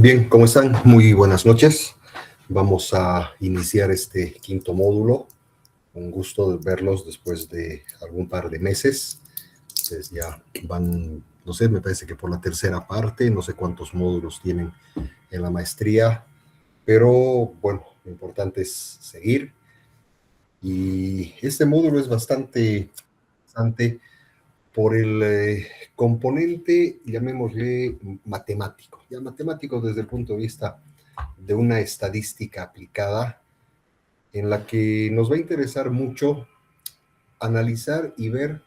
Bien, ¿cómo están? Muy buenas noches. Vamos a iniciar este quinto módulo. Un gusto de verlos después de algún par de meses. Ustedes ya van, no sé, me parece que por la tercera parte, no sé cuántos módulos tienen en la maestría, pero bueno, lo importante es seguir. Y este módulo es bastante interesante por el componente, llamémosle matemático. Ya matemático desde el punto de vista de una estadística aplicada en la que nos va a interesar mucho analizar y ver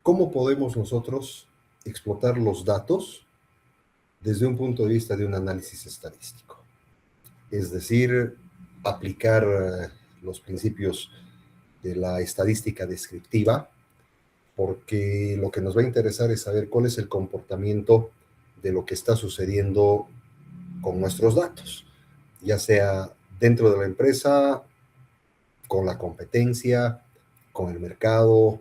cómo podemos nosotros explotar los datos desde un punto de vista de un análisis estadístico. Es decir, aplicar los principios de la estadística descriptiva, porque lo que nos va a interesar es saber cuál es el comportamiento de lo que está sucediendo con nuestros datos, ya sea dentro de la empresa, con la competencia, con el mercado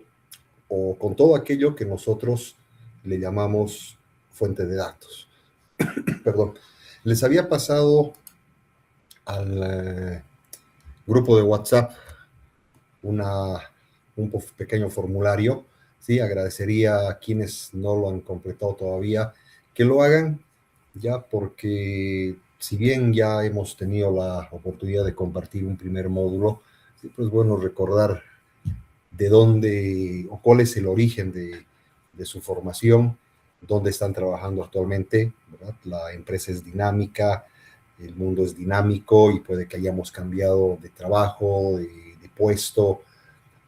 o con todo aquello que nosotros le llamamos fuente de datos. Perdón. Les había pasado al grupo de WhatsApp un pequeño formulario. Sí, agradecería a quienes no lo han completado todavía que lo hagan, ya porque si bien ya hemos tenido la oportunidad de compartir un primer módulo, siempre es bueno recordar de dónde o cuál es el origen de su formación, dónde están trabajando actualmente, ¿verdad? La empresa es dinámica, el mundo es dinámico y puede que hayamos cambiado de trabajo, de puesto,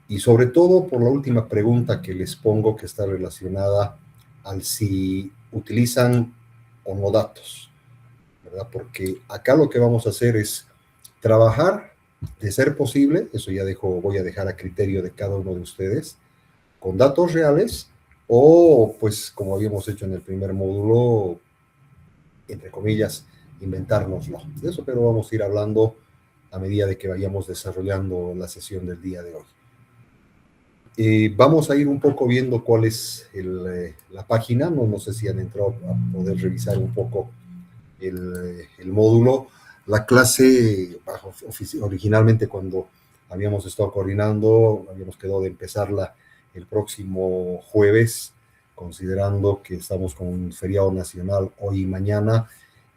y sobre todo por la última pregunta que les pongo que está relacionada al si utilizan o no datos, ¿verdad? Porque acá lo que vamos a hacer es trabajar, de ser posible, eso ya voy a dejar a criterio de cada uno de ustedes, con datos reales o, pues, como habíamos hecho en el primer módulo, entre comillas, inventárnoslo. De eso, pero vamos a ir hablando a medida de que vayamos desarrollando la sesión del día de hoy. Vamos a ir un poco viendo cuál es la página, no sé si han entrado a poder revisar un poco el módulo. La clase, originalmente cuando habíamos estado coordinando, habíamos quedado de empezarla el próximo jueves, considerando que estamos con un feriado nacional hoy y mañana.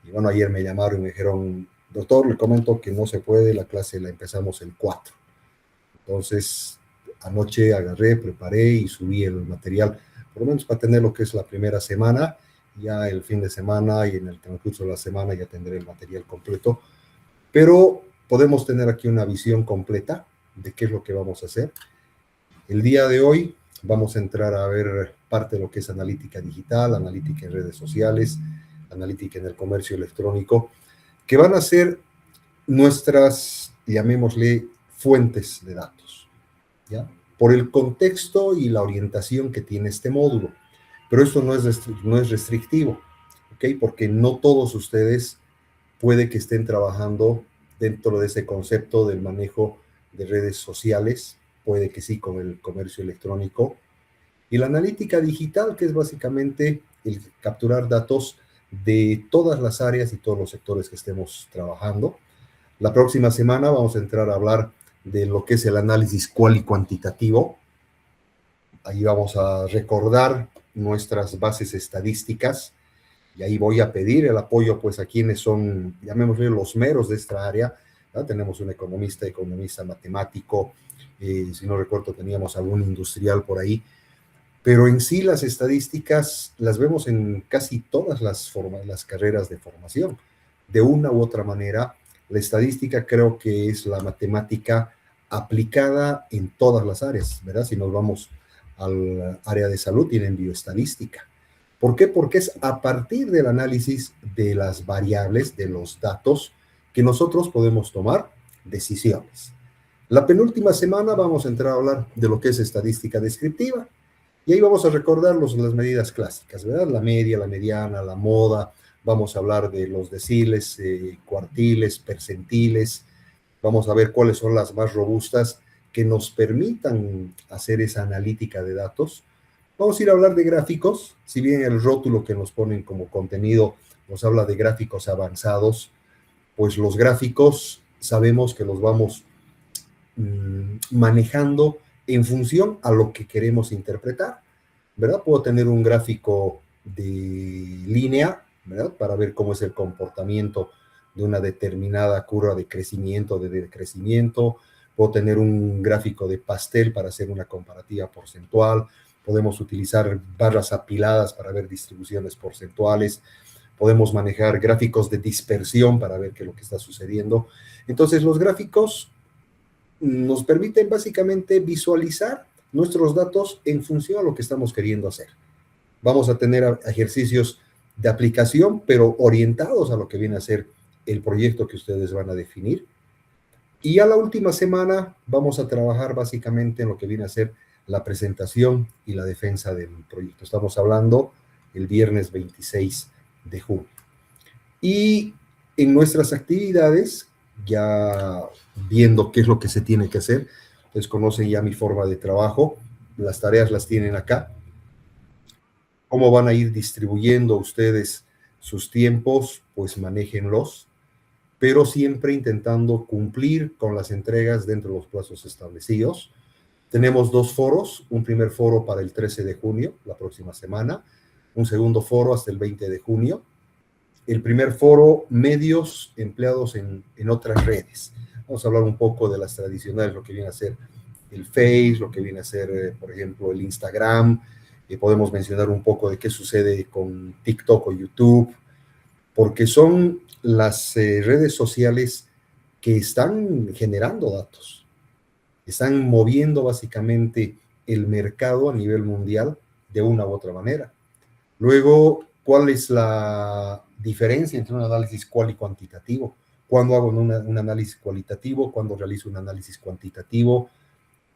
Y bueno, ayer me llamaron y me dijeron, doctor, le comento que no se puede, la clase la empezamos el 4. Entonces, anoche agarré, preparé y subí el material, por lo menos para tener lo que es la primera semana. Ya el fin de semana y en el transcurso de la semana ya tendré el material completo, pero podemos tener aquí una visión completa de qué es lo que vamos a hacer. El día de hoy vamos a entrar a ver parte de lo que es analítica digital, analítica en redes sociales, analítica en el comercio electrónico, que van a ser nuestras, llamémosle, fuentes de datos, ¿ya? Por el contexto y la orientación que tiene este módulo. Pero esto no es restrictivo, ¿ok? Porque no todos ustedes puede que estén trabajando dentro de ese concepto del manejo de redes sociales, puede que sí con el comercio electrónico. Y la analítica digital, que es básicamente el capturar datos de todas las áreas y todos los sectores que estemos trabajando. La próxima semana vamos a entrar a hablar de lo que es el análisis cual y cuantitativo. Ahí vamos a recordar nuestras bases estadísticas y ahí voy a pedir el apoyo pues a quienes son, llamémosle, los meros de esta área. ¿Ya? Tenemos un economista matemático, si no recuerdo teníamos algún industrial por ahí, pero en sí las estadísticas las vemos en casi todas las carreras de formación. De una u otra manera, la estadística creo que es la matemática aplicada en todas las áreas, ¿verdad? Si nos vamos al área de salud, tienen bioestadística. ¿Por qué? Porque es a partir del análisis de las variables, de los datos, que nosotros podemos tomar decisiones. La penúltima semana vamos a entrar a hablar de lo que es estadística descriptiva, y ahí vamos a recordar las medidas clásicas, ¿verdad? La media, la mediana, la moda. Vamos a hablar de los deciles, cuartiles, percentiles. Vamos a ver cuáles son las más robustas que nos permitan hacer esa analítica de datos Vamos a ir a hablar de gráficos, si bien el rótulo que nos ponen como contenido nos habla de gráficos avanzados, pues los gráficos sabemos que los vamos manejando en función a lo que queremos interpretar, ¿verdad? Puedo tener un gráfico de línea, ¿verdad? Para ver cómo es el comportamiento de una determinada curva de crecimiento, de decrecimiento. Puedo tener un gráfico de pastel para hacer una comparativa porcentual. Podemos utilizar barras apiladas para ver distribuciones porcentuales. Podemos manejar gráficos de dispersión para ver qué es lo que está sucediendo. Entonces, los gráficos nos permiten básicamente visualizar nuestros datos en función a lo que estamos queriendo hacer. Vamos a tener ejercicios de aplicación, pero orientados a lo que viene a ser el proyecto que ustedes van a definir. Y a la última semana vamos a trabajar básicamente en lo que viene a ser la presentación y la defensa del proyecto. Estamos hablando el viernes 26 de junio. Y en nuestras actividades, ya viendo qué es lo que se tiene que hacer, ustedes conocen ya mi forma de trabajo, las tareas las tienen acá, cómo van a ir distribuyendo ustedes sus tiempos, pues manéjenlos, pero siempre intentando cumplir con las entregas dentro de los plazos establecidos. Tenemos dos foros, un primer foro para el 13 de junio, la próxima semana, un segundo foro hasta el 20 de junio. El primer foro, medios empleados en otras redes. Vamos a hablar un poco de las tradicionales, lo que viene a ser el Face, lo que viene a ser, por ejemplo, el Instagram. Podemos mencionar un poco de qué sucede con TikTok o YouTube, porque son las redes sociales que están generando datos, están moviendo básicamente el mercado a nivel mundial de una u otra manera. Luego, ¿cuál es la diferencia entre un análisis cual y cuantitativo? ¿Cuándo hago un análisis cualitativo? ¿Cuándo realizo un análisis cuantitativo?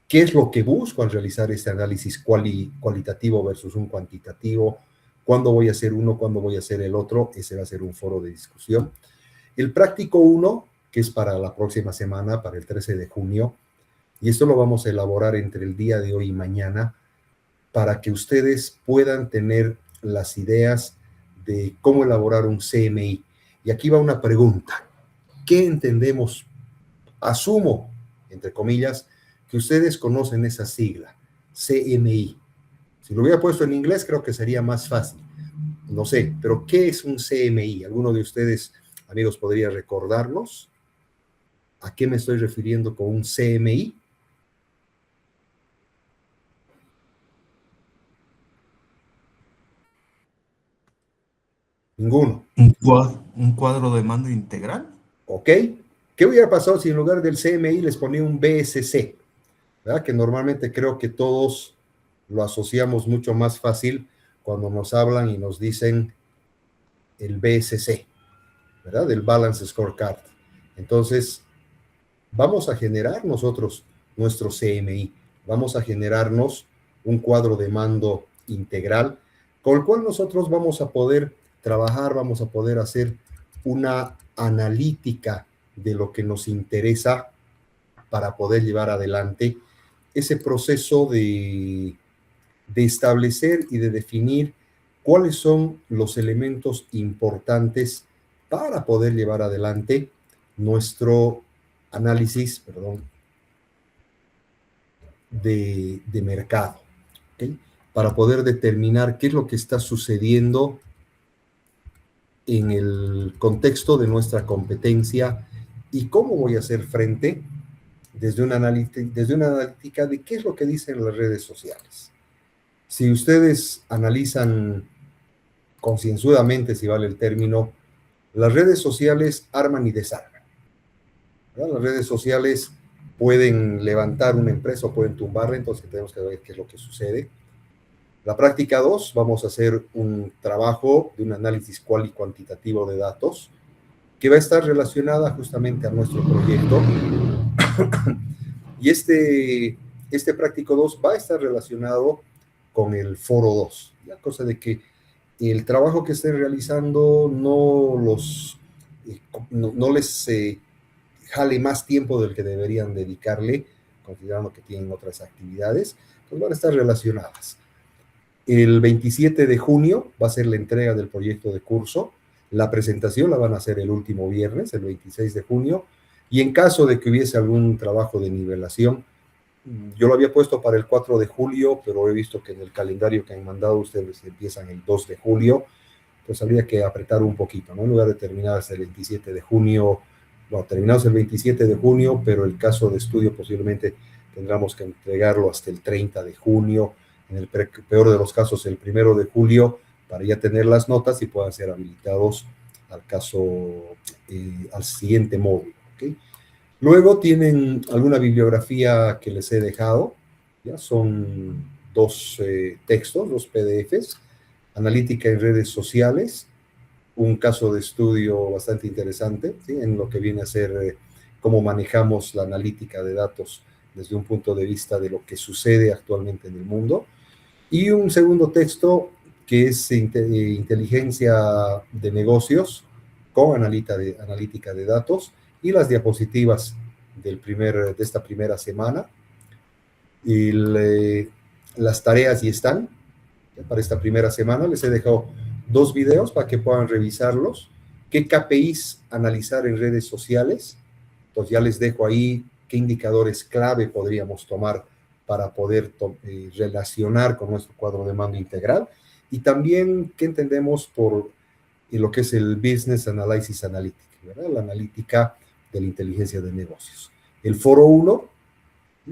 ¿Qué es lo que busco al realizar este análisis cualitativo versus un cuantitativo? ¿Cuándo voy a hacer uno? ¿Cuándo voy a hacer el otro? Ese va a ser un foro de discusión. El práctico 1, que es para la próxima semana, para el 13 de junio, y esto lo vamos a elaborar entre el día de hoy y mañana, para que ustedes puedan tener las ideas de cómo elaborar un CMI. Y aquí va una pregunta. ¿Qué entendemos? Asumo, entre comillas, que ustedes conocen esa sigla, CMI. Si lo hubiera puesto en inglés, creo que sería más fácil. No sé, pero ¿qué es un CMI? ¿Alguno de ustedes, amigos, podría recordarnos a qué me estoy refiriendo con un CMI? Ninguno. Un cuadro de mando integral. ¿Ok? ¿Qué hubiera pasado si en lugar del CMI les ponía un BSC? ¿Verdad? Que normalmente creo que todos lo asociamos mucho más fácil cuando nos hablan y nos dicen el BSC, ¿verdad? El Balance Scorecard. Entonces, vamos a generar nosotros nuestro CMI, vamos a generarnos un cuadro de mando integral con el cual nosotros vamos a poder trabajar, vamos a poder hacer una analítica de lo que nos interesa para poder llevar adelante ese proceso de establecer y de definir cuáles son los elementos importantes para poder llevar adelante nuestro análisis, de mercado, ¿okay? Para poder determinar qué es lo que está sucediendo en el contexto de nuestra competencia y cómo voy a hacer frente desde una analítica de qué es lo que dicen las redes sociales. Si ustedes analizan concienzudamente, si vale el término, las redes sociales arman y desarman, ¿verdad? Las redes sociales pueden levantar una empresa o pueden tumbarla, entonces tenemos que ver qué es lo que sucede. La práctica 2, vamos a hacer un trabajo de un análisis cual y cuantitativo de datos que va a estar relacionada justamente a nuestro proyecto. Y este práctico 2 va a estar relacionado con el foro 2, la cosa de que el trabajo que estén realizando no les jale más tiempo del que deberían dedicarle, considerando que tienen otras actividades, pues van a estar relacionadas. El 27 de junio va a ser la entrega del proyecto de curso. La presentación la van a hacer el último viernes, el 26 de junio. Y en caso de que hubiese algún trabajo de nivelación, yo lo había puesto para el 4 de julio, pero he visto que en el calendario que han mandado ustedes empiezan el 2 de julio, pues habría que apretar un poquito, ¿no? En lugar de terminar hasta el 27 de junio, bueno, terminamos el 27 de junio, pero el caso de estudio posiblemente tendremos que entregarlo hasta el 30 de junio, en el peor de los casos el 1 de julio, para ya tener las notas y puedan ser habilitados al caso, al siguiente módulo, ¿ok? Luego tienen alguna bibliografía que les he dejado, ¿ya? Son dos textos, dos PDFs, analítica en redes sociales, un caso de estudio bastante interesante, ¿sí? En lo que viene a ser cómo manejamos la analítica de datos desde un punto de vista de lo que sucede actualmente en el mundo. Y un segundo texto que es inteligencia de negocios con analítica de datos y las diapositivas de esta primera semana. Y las tareas ya están para esta primera semana. Les he dejado dos videos para que puedan revisarlos. ¿Qué KPIs analizar en redes sociales? Entonces ya les dejo ahí qué indicadores clave podríamos tomar para poder relacionar con nuestro cuadro de mando integral. Y también qué entendemos por lo que es el Business Analysis Analytics, ¿verdad? La analítica de la inteligencia de negocios. El foro 1,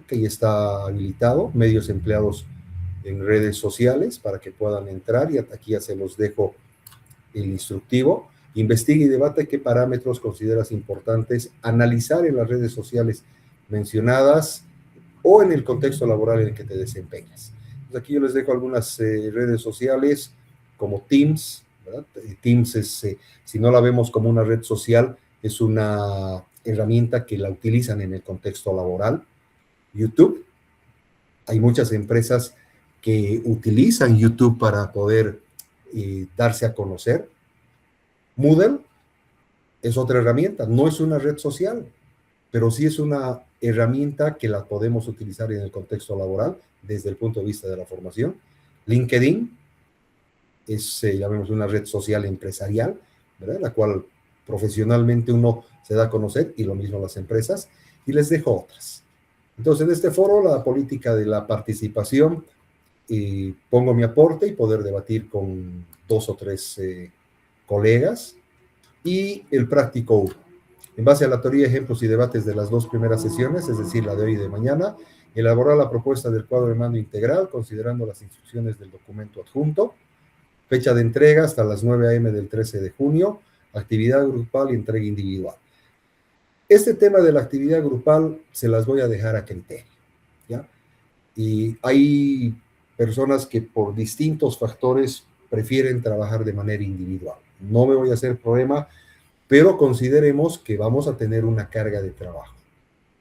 que ya está habilitado, medios empleados en redes sociales para que puedan entrar, y aquí ya se los dejo el instructivo. Investiga y debate qué parámetros consideras importantes analizar en las redes sociales mencionadas o en el contexto laboral en el que te desempeñas. Entonces aquí yo les dejo algunas redes sociales como Teams, ¿verdad? Teams es, si no la vemos como una red social, es una herramienta que la utilizan en el contexto laboral. YouTube, hay muchas empresas que utilizan YouTube para poder darse a conocer. Moodle es otra herramienta, no es una red social, pero sí es una herramienta que la podemos utilizar en el contexto laboral desde el punto de vista de la formación. LinkedIn es, llamemos, una red social empresarial, ¿verdad? La cual profesionalmente uno se da a conocer, y lo mismo las empresas. Y les dejo otras. Entonces, en este foro, la política de la participación, pongo mi aporte y poder debatir con dos o tres colegas. Y el práctico 1. En base a la teoría, ejemplos y debates de las dos primeras sesiones, es decir, la de hoy y de mañana, elaborar la propuesta del cuadro de mando integral considerando las instrucciones del documento adjunto. Fecha de entrega hasta las 9 a.m. del 13 de junio. Actividad grupal y entrega individual. Este tema de la actividad grupal se las voy a dejar a criterio, ¿ya? Y hay personas que por distintos factores prefieren trabajar de manera individual. No me voy a hacer problema, pero consideremos que vamos a tener una carga de trabajo,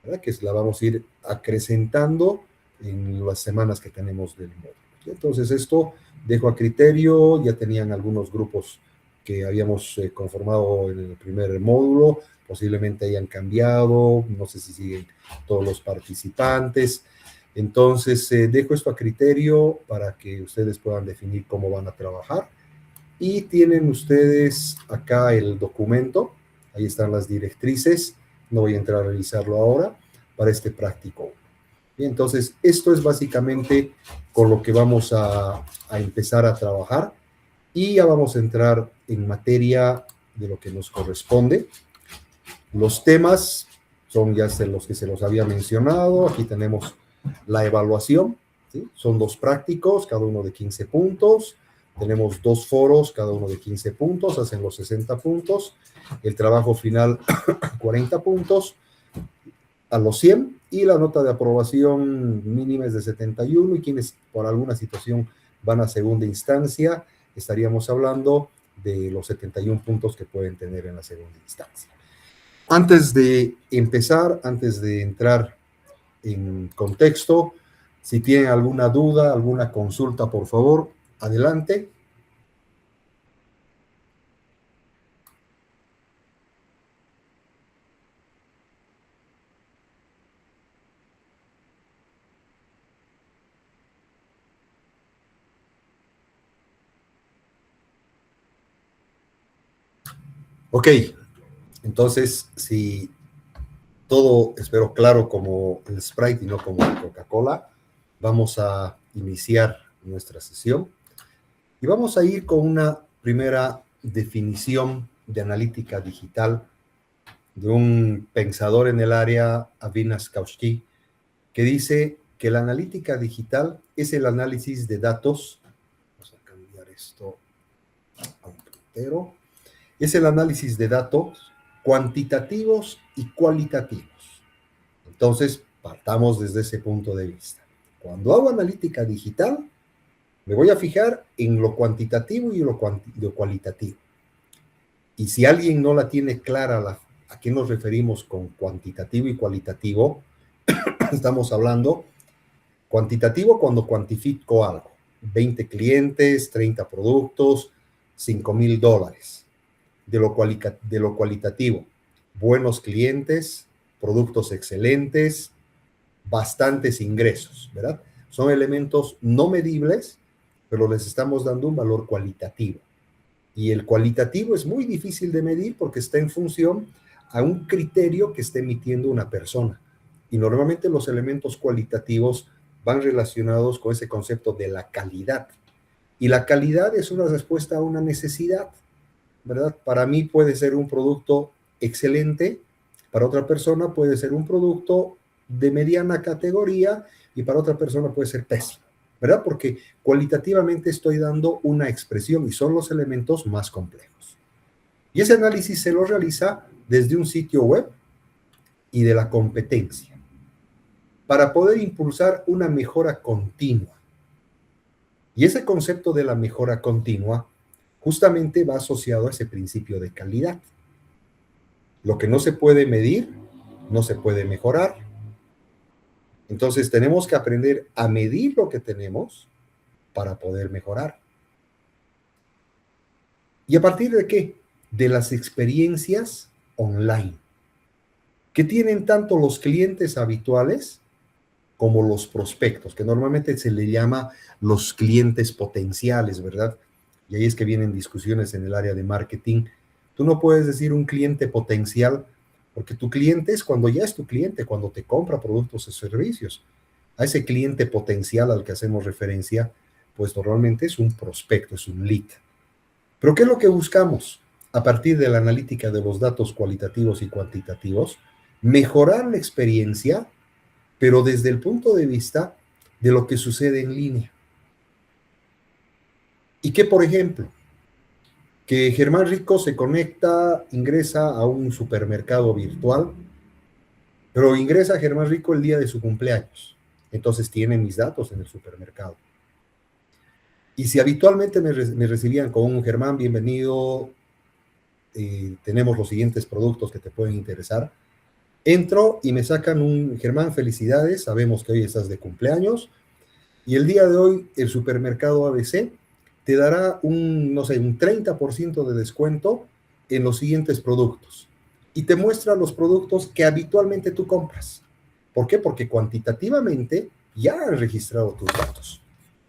¿verdad? Que la vamos a ir acrecentando en las semanas que tenemos del módulo. Entonces esto dejo a criterio. Ya tenían algunos grupos que habíamos conformado en el primer módulo, posiblemente hayan cambiado, no sé si siguen todos los participantes. Entonces dejo esto a criterio para que ustedes puedan definir cómo van a trabajar. Y tienen ustedes acá el documento, ahí están las directrices, no voy a entrar a revisarlo ahora, para este práctico. Bien, entonces esto es básicamente con lo que vamos a empezar a trabajar, y ya vamos a entrar en materia de lo que nos corresponde. Los temas son ya los que se los había mencionado. Aquí tenemos la evaluación, ¿sí? Son dos prácticos, cada uno de 15 puntos. Tenemos dos foros, cada uno de 15 puntos, hacen los 60 puntos. El trabajo final, 40 puntos a los 100, y la nota de aprobación mínima es de 71, y quienes por alguna situación van a segunda instancia, estaríamos hablando de los 71 puntos que pueden tener en la segunda instancia. Antes de empezar, antes de entrar en contexto, si tienen alguna duda, alguna consulta, por favor, adelante. Ok, entonces, si todo espero claro como el Sprite y no como la Coca-Cola, vamos a iniciar nuestra sesión y vamos a ir con una primera definición de analítica digital de un pensador en el área, Avinash Kaushki, que dice que la analítica digital es el análisis de datos. Vamos a cambiar esto a un puntero. Es el análisis de datos cuantitativos y cualitativos. Entonces, partamos desde ese punto de vista. Cuando hago analítica digital, me voy a fijar en lo cuantitativo y lo cualitativo. Y si alguien no la tiene clara a qué nos referimos con cuantitativo y cualitativo, estamos hablando cuantitativo cuando cuantifico algo. 20 clientes, 30 productos, $5,000. De lo cualitativo, buenos clientes, productos excelentes, bastantes ingresos, ¿verdad? Son elementos no medibles, pero les estamos dando un valor cualitativo. Y el cualitativo es muy difícil de medir porque está en función a un criterio que está emitiendo una persona. Y normalmente los elementos cualitativos van relacionados con ese concepto de la calidad. Y la calidad es una respuesta a una necesidad, ¿verdad? Para mí puede ser un producto excelente, para otra persona puede ser un producto de mediana categoría y para otra persona puede ser pésimo, ¿verdad? Porque cualitativamente estoy dando una expresión y son los elementos más complejos. Y ese análisis se lo realiza desde un sitio web y de la competencia para poder impulsar una mejora continua. Y ese concepto de la mejora continua justamente va asociado a ese principio de calidad. Lo que no se puede medir, no se puede mejorar. Entonces tenemos que aprender a medir lo que tenemos para poder mejorar. ¿Y a partir de qué? De las experiencias online, que tienen tanto los clientes habituales como los prospectos, que normalmente se le llama los clientes potenciales, ¿verdad? Y ahí es que vienen discusiones en el área de marketing. Tú no puedes decir un cliente potencial, porque tu cliente es cuando ya es tu cliente, cuando te compra productos o servicios. A ese cliente potencial al que hacemos referencia, pues normalmente es un prospecto, es un lead. Pero ¿qué es lo que buscamos? A partir de la analítica de los datos cualitativos y cuantitativos, mejorar la experiencia, pero desde el punto de vista de lo que sucede en línea. Y que, por ejemplo, que Germán Rico se conecta, ingresa a un supermercado virtual, pero ingresa Germán Rico el día de su cumpleaños. Entonces tiene mis datos en el supermercado. Y si habitualmente me recibían con un Germán, bienvenido, tenemos los siguientes productos que te pueden interesar, entro y me sacan un Germán, felicidades, sabemos que hoy estás de cumpleaños, y el día de hoy el supermercado ABC te dará no sé, un 30% de descuento en los siguientes productos. Y te muestra los productos que habitualmente tú compras. ¿Por qué? Porque cuantitativamente ya han registrado tus datos.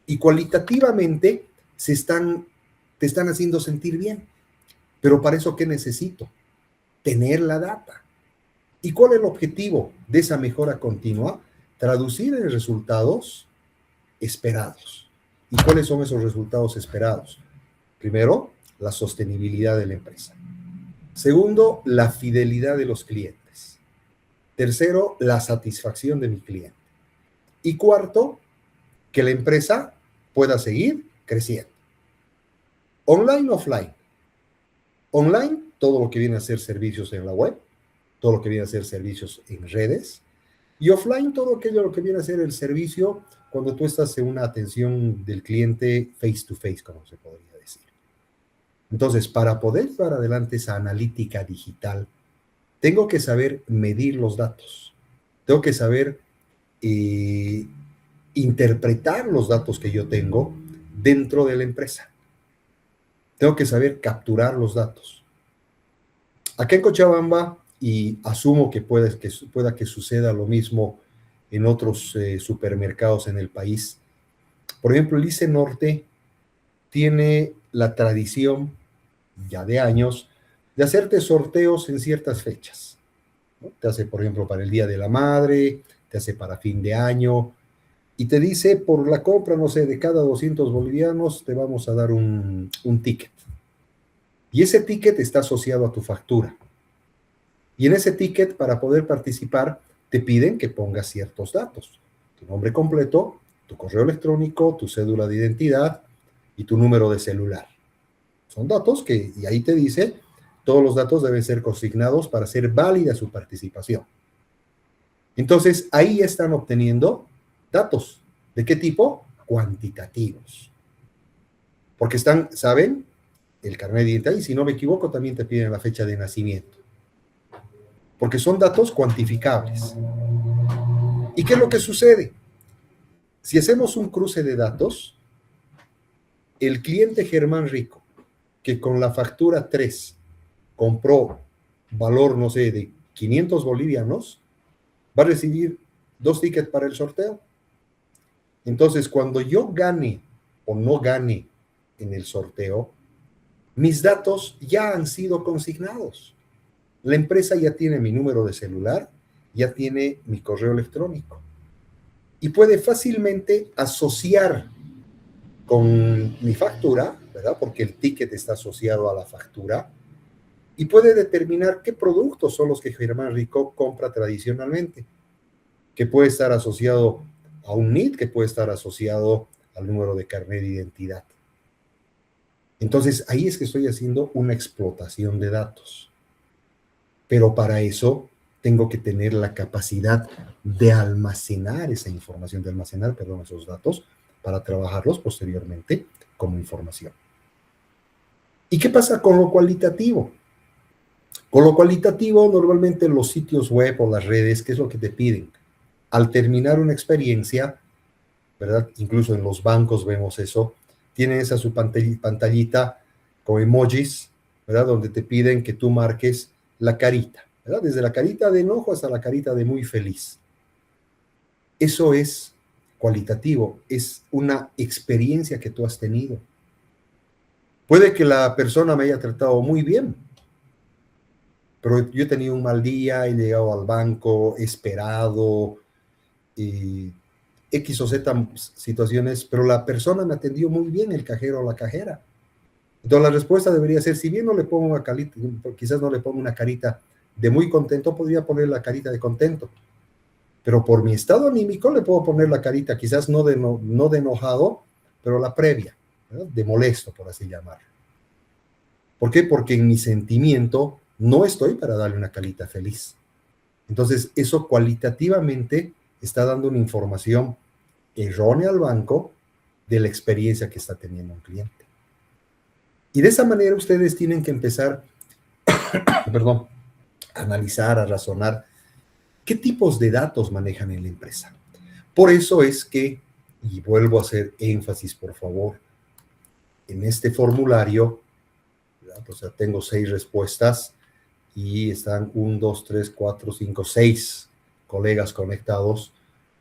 Y cualitativamente te están haciendo sentir bien. Pero para eso, ¿qué necesito? Tener la data. ¿Y cuál es el objetivo de esa mejora continua? Traducir en resultados esperados. ¿Y cuáles son esos resultados esperados? Primero, la sostenibilidad de la empresa. Segundo, la fidelidad de los clientes. Tercero, la satisfacción de mi cliente. Y cuarto, que la empresa pueda seguir creciendo. Online, offline. Online, todo lo que viene a ser servicios en la web, todo lo que viene a ser servicios en redes. Y offline, todo aquello lo que viene a ser el servicio cuando tú estás en una atención del cliente face to face, como se podría decir. Entonces, para poder llevar adelante esa analítica digital, tengo que saber medir los datos. Tengo que saber interpretar los datos que yo tengo dentro de la empresa. Tengo que saber capturar los datos. Acá en Cochabamba, y asumo que pueda que suceda lo mismo en otros supermercados en el país. Por ejemplo, el ICE Norte tiene la tradición ya de años de hacerte sorteos en ciertas fechas, ¿no? Te hace, por ejemplo, para el Día de la Madre, te hace para fin de año, y te dice, por la compra, no sé, de cada 200 bolivianos, te vamos a dar un ticket. Y ese ticket está asociado a tu factura. Y en ese ticket, para poder participar, te piden que pongas ciertos datos. Tu nombre completo, tu correo electrónico, tu cédula de identidad y tu número de celular. Son datos que, y ahí te dice, todos los datos deben ser consignados para ser válida su participación. Entonces, ahí están obteniendo datos. ¿De qué tipo? Cuantitativos. Porque saben, el carnet de identidad, y si no me equivoco, también te piden la fecha de nacimiento. Porque son datos cuantificables. ¿Y qué es lo que sucede? Si hacemos un cruce de datos, el cliente Germán Rico, que con la factura 3 compró valor, no sé, de 500 bolivianos, va a recibir 2 tickets para el sorteo. Entonces, cuando yo gane o no gane en el sorteo, mis datos ya han sido consignados. La empresa ya tiene mi número de celular, ya tiene mi correo electrónico y puede fácilmente asociar con mi factura, ¿verdad? Porque el ticket está asociado a la factura, y puede determinar qué productos son los que Germán Rico compra tradicionalmente, que puede estar asociado a un NIT, que puede estar asociado al número de carnet de identidad. Entonces, ahí es que estoy haciendo una explotación de datos. Pero para eso tengo que tener la capacidad de almacenar esa información, esos datos, para trabajarlos posteriormente como información. ¿Y qué pasa con lo cualitativo? Con lo cualitativo, normalmente los sitios web o las redes, ¿qué es lo que te piden? Al terminar una experiencia, ¿verdad? Incluso en los bancos vemos eso, tienen esa su pantallita con emojis, ¿verdad? Donde te piden que tú marques la carita, ¿verdad? Desde la carita de enojo hasta la carita de muy feliz. Eso es cualitativo, es una experiencia que tú has tenido. Puede que la persona me haya tratado muy bien, pero yo he tenido un mal día, he llegado al banco, he esperado, X o Z situaciones, pero la persona me atendió muy bien, el cajero o la cajera. Entonces la respuesta debería ser, si bien no le pongo una carita, quizás no le pongo una carita de muy contento, podría poner la carita de contento. Pero por mi estado anímico le puedo poner la carita, quizás no de enojado, pero la previa, ¿verdad? De molesto, por así llamarlo. ¿Por qué? Porque en mi sentimiento no estoy para darle una carita feliz. Entonces, eso cualitativamente está dando una información errónea al banco de la experiencia que está teniendo un cliente. Y de esa manera ustedes tienen que empezar, a analizar, a razonar qué tipos de datos manejan en la empresa. Por eso es que, y vuelvo a hacer énfasis, por favor, en este formulario, o sea, tengo 6 respuestas y están 1, 2, 3, 4, 5, 6 colegas conectados.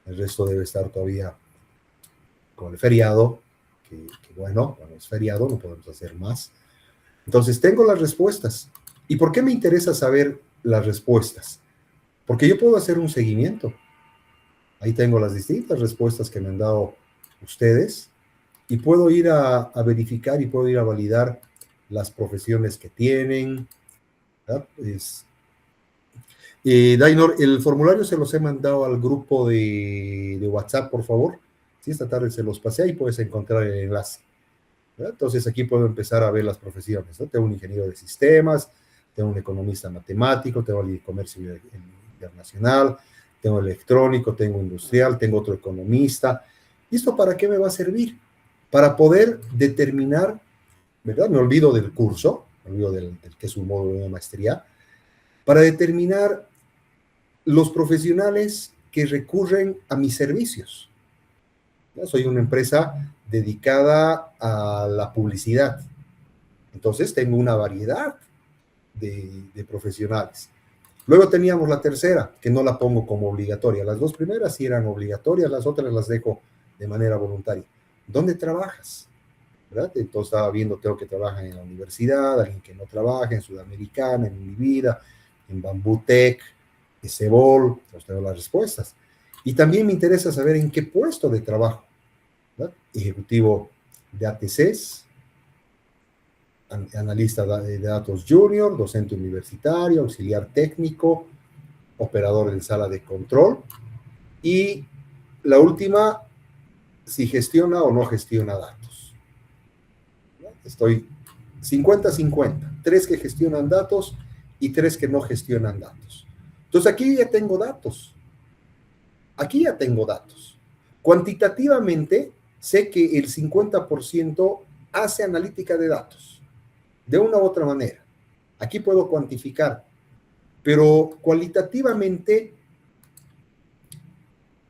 El resto debe estar todavía con el feriado, que bueno, cuando es feriado no podemos hacer más. Entonces, tengo las respuestas. ¿Y por qué me interesa saber las respuestas? Porque yo puedo hacer un seguimiento. Ahí tengo las distintas respuestas que me han dado ustedes y puedo ir a verificar y puedo ir a validar las profesiones que tienen. Dainor, el formulario se los he mandado al grupo de WhatsApp, por favor. Sí, esta tarde se los pasé y puedes encontrar el enlace. ¿Verdad? Entonces aquí puedo empezar a ver las profesiones, ¿no? Tengo un ingeniero de sistemas, tengo un economista matemático, tengo el comercio internacional, tengo electrónico, tengo industrial, tengo otro economista. ¿Y esto para qué me va a servir? Para poder determinar, ¿verdad? Me olvido del curso, me olvido del que es un módulo de maestría, para determinar los profesionales que recurren a mis servicios. ¿No? Soy una empresa dedicada a la publicidad. Entonces tengo una variedad de profesionales. Luego teníamos la tercera, que no la pongo como obligatoria. Las 2 primeras sí eran obligatorias, las otras las dejo de manera voluntaria. ¿Dónde trabajas? ¿verdad? Entonces estaba viendo, tengo que trabajar en la universidad, alguien que no trabaja, en Sudamericana, en mi vida, en Bamboo Tech, en Cebol, pues tengo las respuestas. Y también me interesa saber en qué puesto de trabajo, ¿verdad? Ejecutivo de ATCs, analista de datos junior, docente universitario, auxiliar técnico, operador en sala de control. Y la última, si gestiona o no gestiona datos. Estoy 50-50, 3 que gestionan datos y 3 que no gestionan datos. Entonces aquí ya tengo datos. Aquí ya tengo datos. Cuantitativamente, sé que el 50% hace analítica de datos, de una u otra manera. Aquí puedo cuantificar, pero cualitativamente,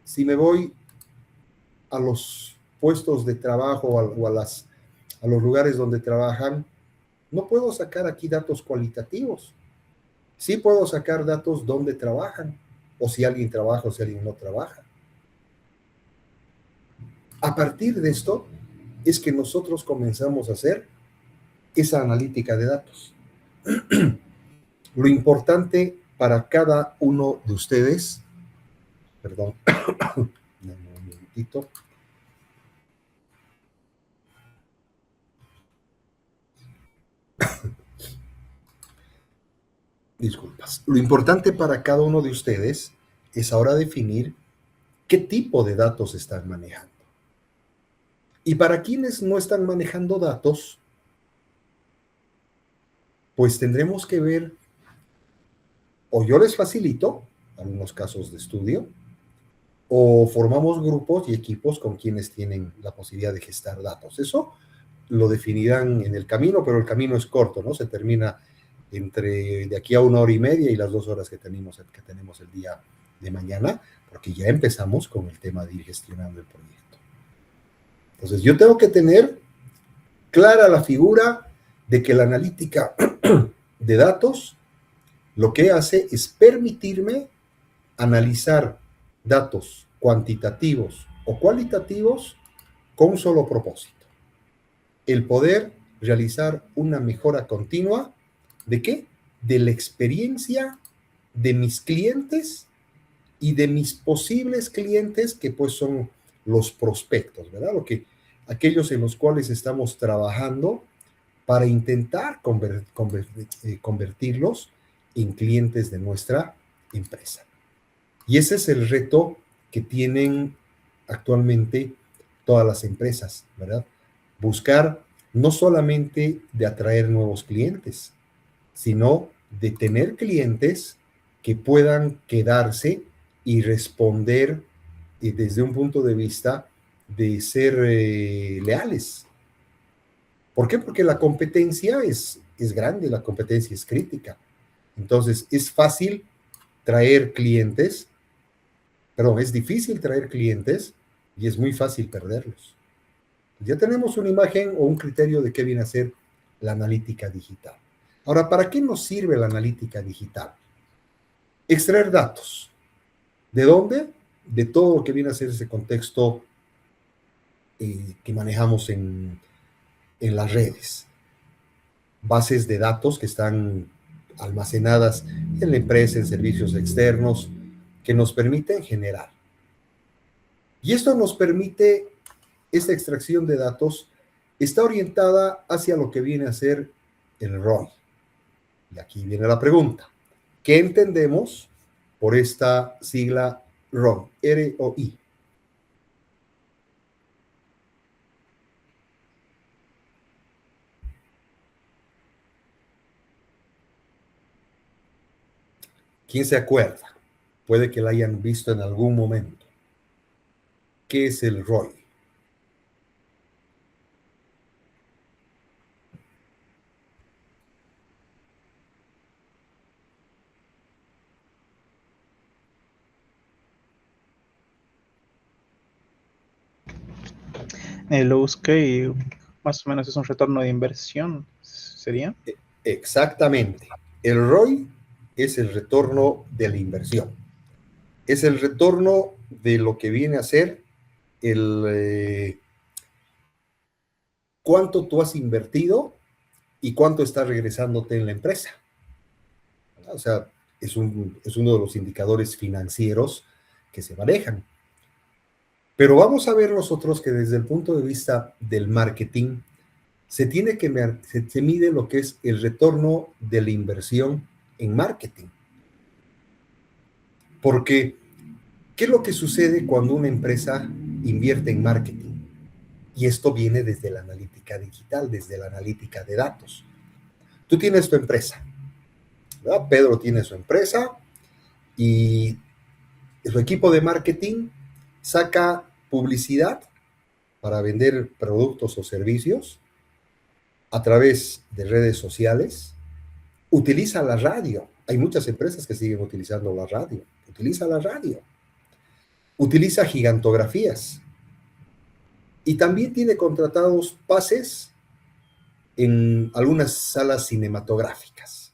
si me voy a los puestos de trabajo o a los lugares donde trabajan, no puedo sacar aquí datos cualitativos. Sí puedo sacar datos donde trabajan, o si alguien trabaja o si alguien no trabaja. A partir de esto es que nosotros comenzamos a hacer esa analítica de datos. Lo importante para cada uno de ustedes, perdón, un minutito. Disculpas. Lo importante para cada uno de ustedes es ahora definir qué tipo de datos están manejando. Y para quienes no están manejando datos, pues tendremos que ver, o yo les facilito algunos casos de estudio, o formamos grupos y equipos con quienes tienen la posibilidad de gestar datos. Eso lo definirán en el camino, pero el camino es corto, ¿no? Se termina entre de aquí a 1 hora y media y las 2 horas que tenemos el día de mañana, porque ya empezamos con el tema de ir gestionando el proyecto. Entonces, yo tengo que tener clara la figura de que la analítica de datos lo que hace es permitirme analizar datos cuantitativos o cualitativos con un solo propósito: el poder realizar una mejora continua. ¿De qué? De la experiencia de mis clientes y de mis posibles clientes, que pues son los prospectos, ¿verdad? Aquellos en los cuales estamos trabajando para intentar convertirlos en clientes de nuestra empresa. Y ese es el reto que tienen actualmente todas las empresas, ¿verdad? Buscar no solamente de atraer nuevos clientes, sino de tener clientes que puedan quedarse y responder desde un punto de vista de ser leales. ¿Por qué? Porque la competencia es grande, la competencia es crítica. Entonces, es difícil traer clientes y es muy fácil perderlos. Ya tenemos una imagen o un criterio de qué viene a ser la analítica digital. Ahora, ¿para qué nos sirve la analítica digital? Extraer datos. ¿De dónde? De todo lo que viene a ser ese contexto que manejamos en las redes. Bases de datos que están almacenadas en la empresa, en servicios externos, que nos permiten generar. Y esto nos permite, esta extracción de datos está orientada hacia lo que viene a ser el ROI. Y aquí viene la pregunta: ¿qué entendemos por esta sigla ROI? R-O-I. ¿Quién se acuerda? Puede que la hayan visto en algún momento. ¿Qué es el ROI? Lo busqué y más o menos es un retorno de inversión, ¿sería? Exactamente. El ROI es el retorno de la inversión. Es el retorno de lo que viene a ser el cuánto tú has invertido y cuánto está regresándote en la empresa. O sea, es uno de los indicadores financieros que se manejan. Pero vamos a ver nosotros que desde el punto de vista del marketing, se mide lo que es el retorno de la inversión en marketing. Porque, ¿qué es lo que sucede cuando una empresa invierte en marketing? Y esto viene desde la analítica digital, desde la analítica de datos. Tú tienes tu empresa, ¿verdad? Pedro tiene su empresa y su equipo de marketing saca publicidad para vender productos o servicios a través de redes sociales, utiliza la radio. Hay muchas empresas que siguen utilizando la radio. Utiliza la radio. Utiliza gigantografías. Y también tiene contratados pases en algunas salas cinematográficas.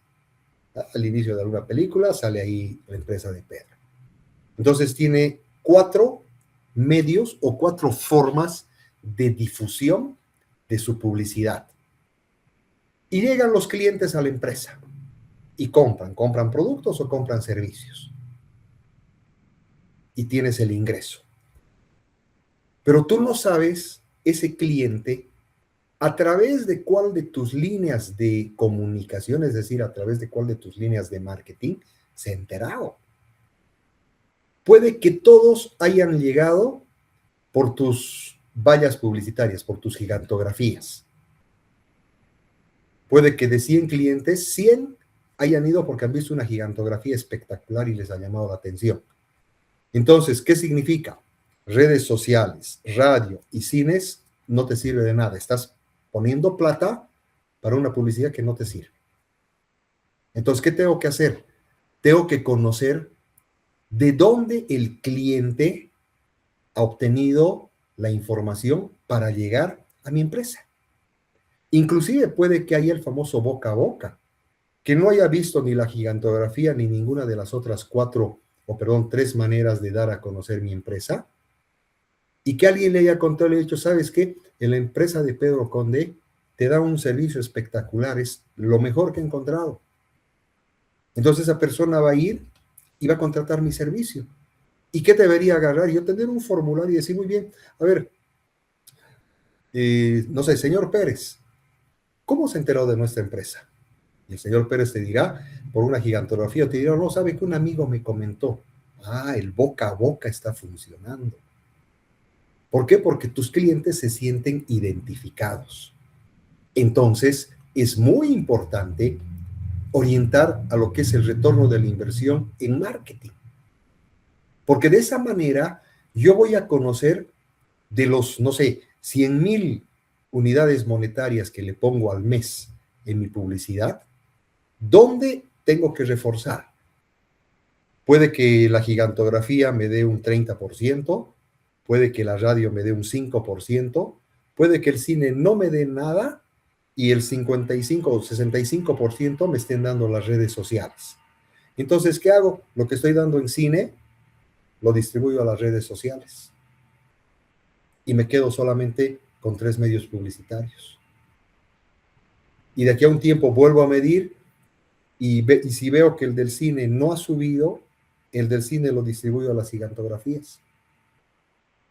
Al inicio de alguna película sale ahí la empresa de Pedro. Entonces tiene 4 medios o 4 formas de difusión de su publicidad. Y llegan los clientes a la empresa y compran productos o compran servicios. Y tienes el ingreso. Pero tú no sabes ese cliente a través de cuál de tus líneas de comunicación, es decir, a través de cuál de tus líneas de marketing se ha enterado. Puede que todos hayan llegado por tus vallas publicitarias, por tus gigantografías. Puede que de 100 clientes, 100 hayan ido porque han visto una gigantografía espectacular y les ha llamado la atención. Entonces, ¿qué significa? Redes sociales, radio y cines no te sirve de nada. Estás poniendo plata para una publicidad que no te sirve. Entonces, ¿qué tengo que hacer? Tengo que conocer de dónde el cliente ha obtenido la información para llegar a mi empresa. Inclusive puede que haya el famoso boca a boca, que no haya visto ni la gigantografía ni ninguna de las otras 3 maneras de dar a conocer mi empresa, y que alguien le haya contado y le haya dicho, ¿sabes qué? En la empresa de Pedro Conde te da un servicio espectacular, es lo mejor que he encontrado. Entonces esa persona va a ir y va a contratar mi servicio. ¿Y qué debería agarrar? Yo tener un formulario y decir, muy bien, a ver, no sé, señor Pérez, ¿cómo se enteró de nuestra empresa? Y el señor Pérez te dirá, por una gigantografía, te dirá, no, sabe que un amigo me comentó. Ah, el boca a boca está funcionando. ¿Por qué? Porque tus clientes se sienten identificados. Entonces, es muy importante orientar a lo que es el retorno de la inversión en marketing. Porque de esa manera yo voy a conocer de los, no sé, 100,000 unidades monetarias que le pongo al mes en mi publicidad, ¿dónde tengo que reforzar? Puede que la gigantografía me dé un 30%, puede que la radio me dé un 5%, puede que el cine no me dé nada y el 55 o 65% me estén dando las redes sociales. Entonces, ¿qué hago? Lo que estoy dando en cine, lo distribuyo a las redes sociales. Y me quedo solamente con 3 medios publicitarios. Y de aquí a un tiempo vuelvo a medir y si veo que el del cine no ha subido, el del cine lo distribuyo a las gigantografías.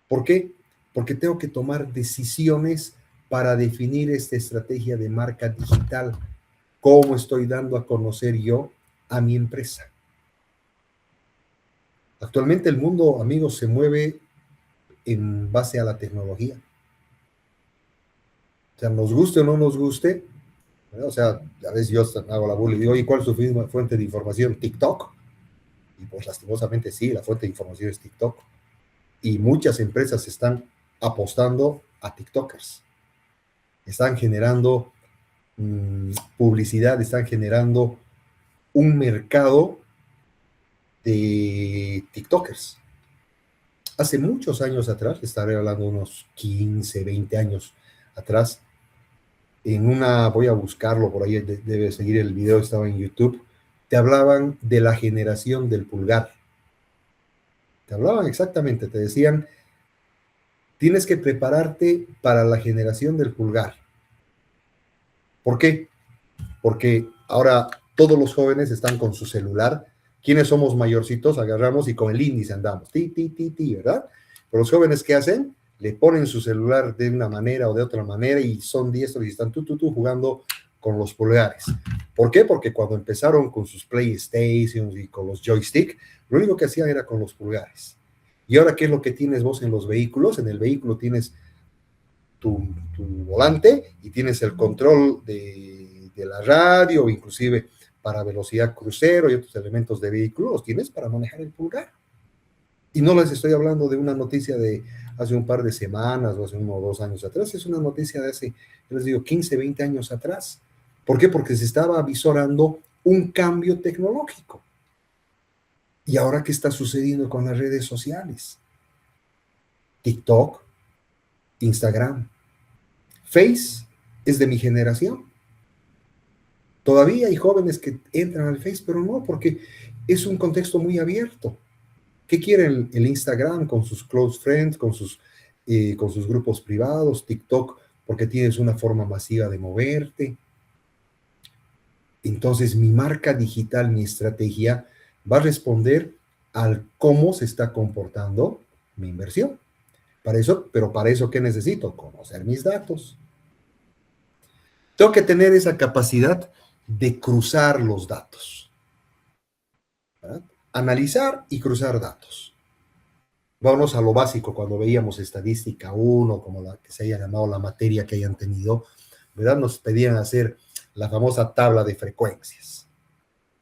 ¿Por qué? Porque tengo que tomar decisiones para definir esta estrategia de marca digital. ¿Cómo estoy dando a conocer yo a mi empresa? Actualmente el mundo, amigos, se mueve en base a la tecnología. O sea, nos guste o no nos guste, ¿no? O sea, a veces yo hago la burla y digo, ¿y cuál es su fuente de información? ¿TikTok? Y pues lastimosamente sí, la fuente de información es TikTok. Y muchas empresas están apostando a TikTokers. Están generando publicidad, están generando un mercado de TikTokers. Hace muchos años atrás, estaré hablando de unos 15, 20 años atrás, voy a buscarlo por ahí, debe seguir el video, estaba en YouTube, te hablaban de la generación del pulgar. Te hablaban exactamente, te decían, tienes que prepararte para la generación del pulgar. ¿Por qué? Porque ahora todos los jóvenes están con su celular. Quienes somos mayorcitos, agarramos y con el índice andamos, ¿verdad? Pero los jóvenes, ¿qué hacen? Le ponen su celular de una manera o de otra manera y son diestros y están jugando con los pulgares. ¿Por qué? Porque cuando empezaron con sus PlayStations y con los joystick, lo único que hacían era con los pulgares. Y ahora, ¿qué es lo que tienes vos en los vehículos? En el vehículo tienes tu volante y tienes el control de la radio, inclusive para velocidad crucero y otros elementos de vehículo, los tienes para manejar el pulgar. Y no les estoy hablando de una noticia de hace un par de semanas o hace 1 o 2 años atrás, es una noticia de hace, les digo, 15, 20 años atrás. ¿Por qué? Porque se estaba avisorando un cambio tecnológico. ¿Y ahora qué está sucediendo con las redes sociales? TikTok, Instagram, Face es de mi generación. Todavía hay jóvenes que entran al Face, pero no, porque es un contexto muy abierto. ¿Qué quiere el Instagram con sus close friends, con sus grupos privados? TikTok, porque tienes una forma masiva de moverte. Entonces, mi marca digital, mi estrategia, va a responder al cómo se está comportando mi inversión. Para eso, ¿qué necesito? Conocer mis datos. Tengo que tener esa capacidad de cruzar los datos, ¿verdad? Analizar y cruzar datos. Vámonos a lo básico, cuando veíamos estadística 1, como la que se haya llamado la materia que hayan tenido, ¿verdad? Nos pedían hacer la famosa tabla de frecuencias,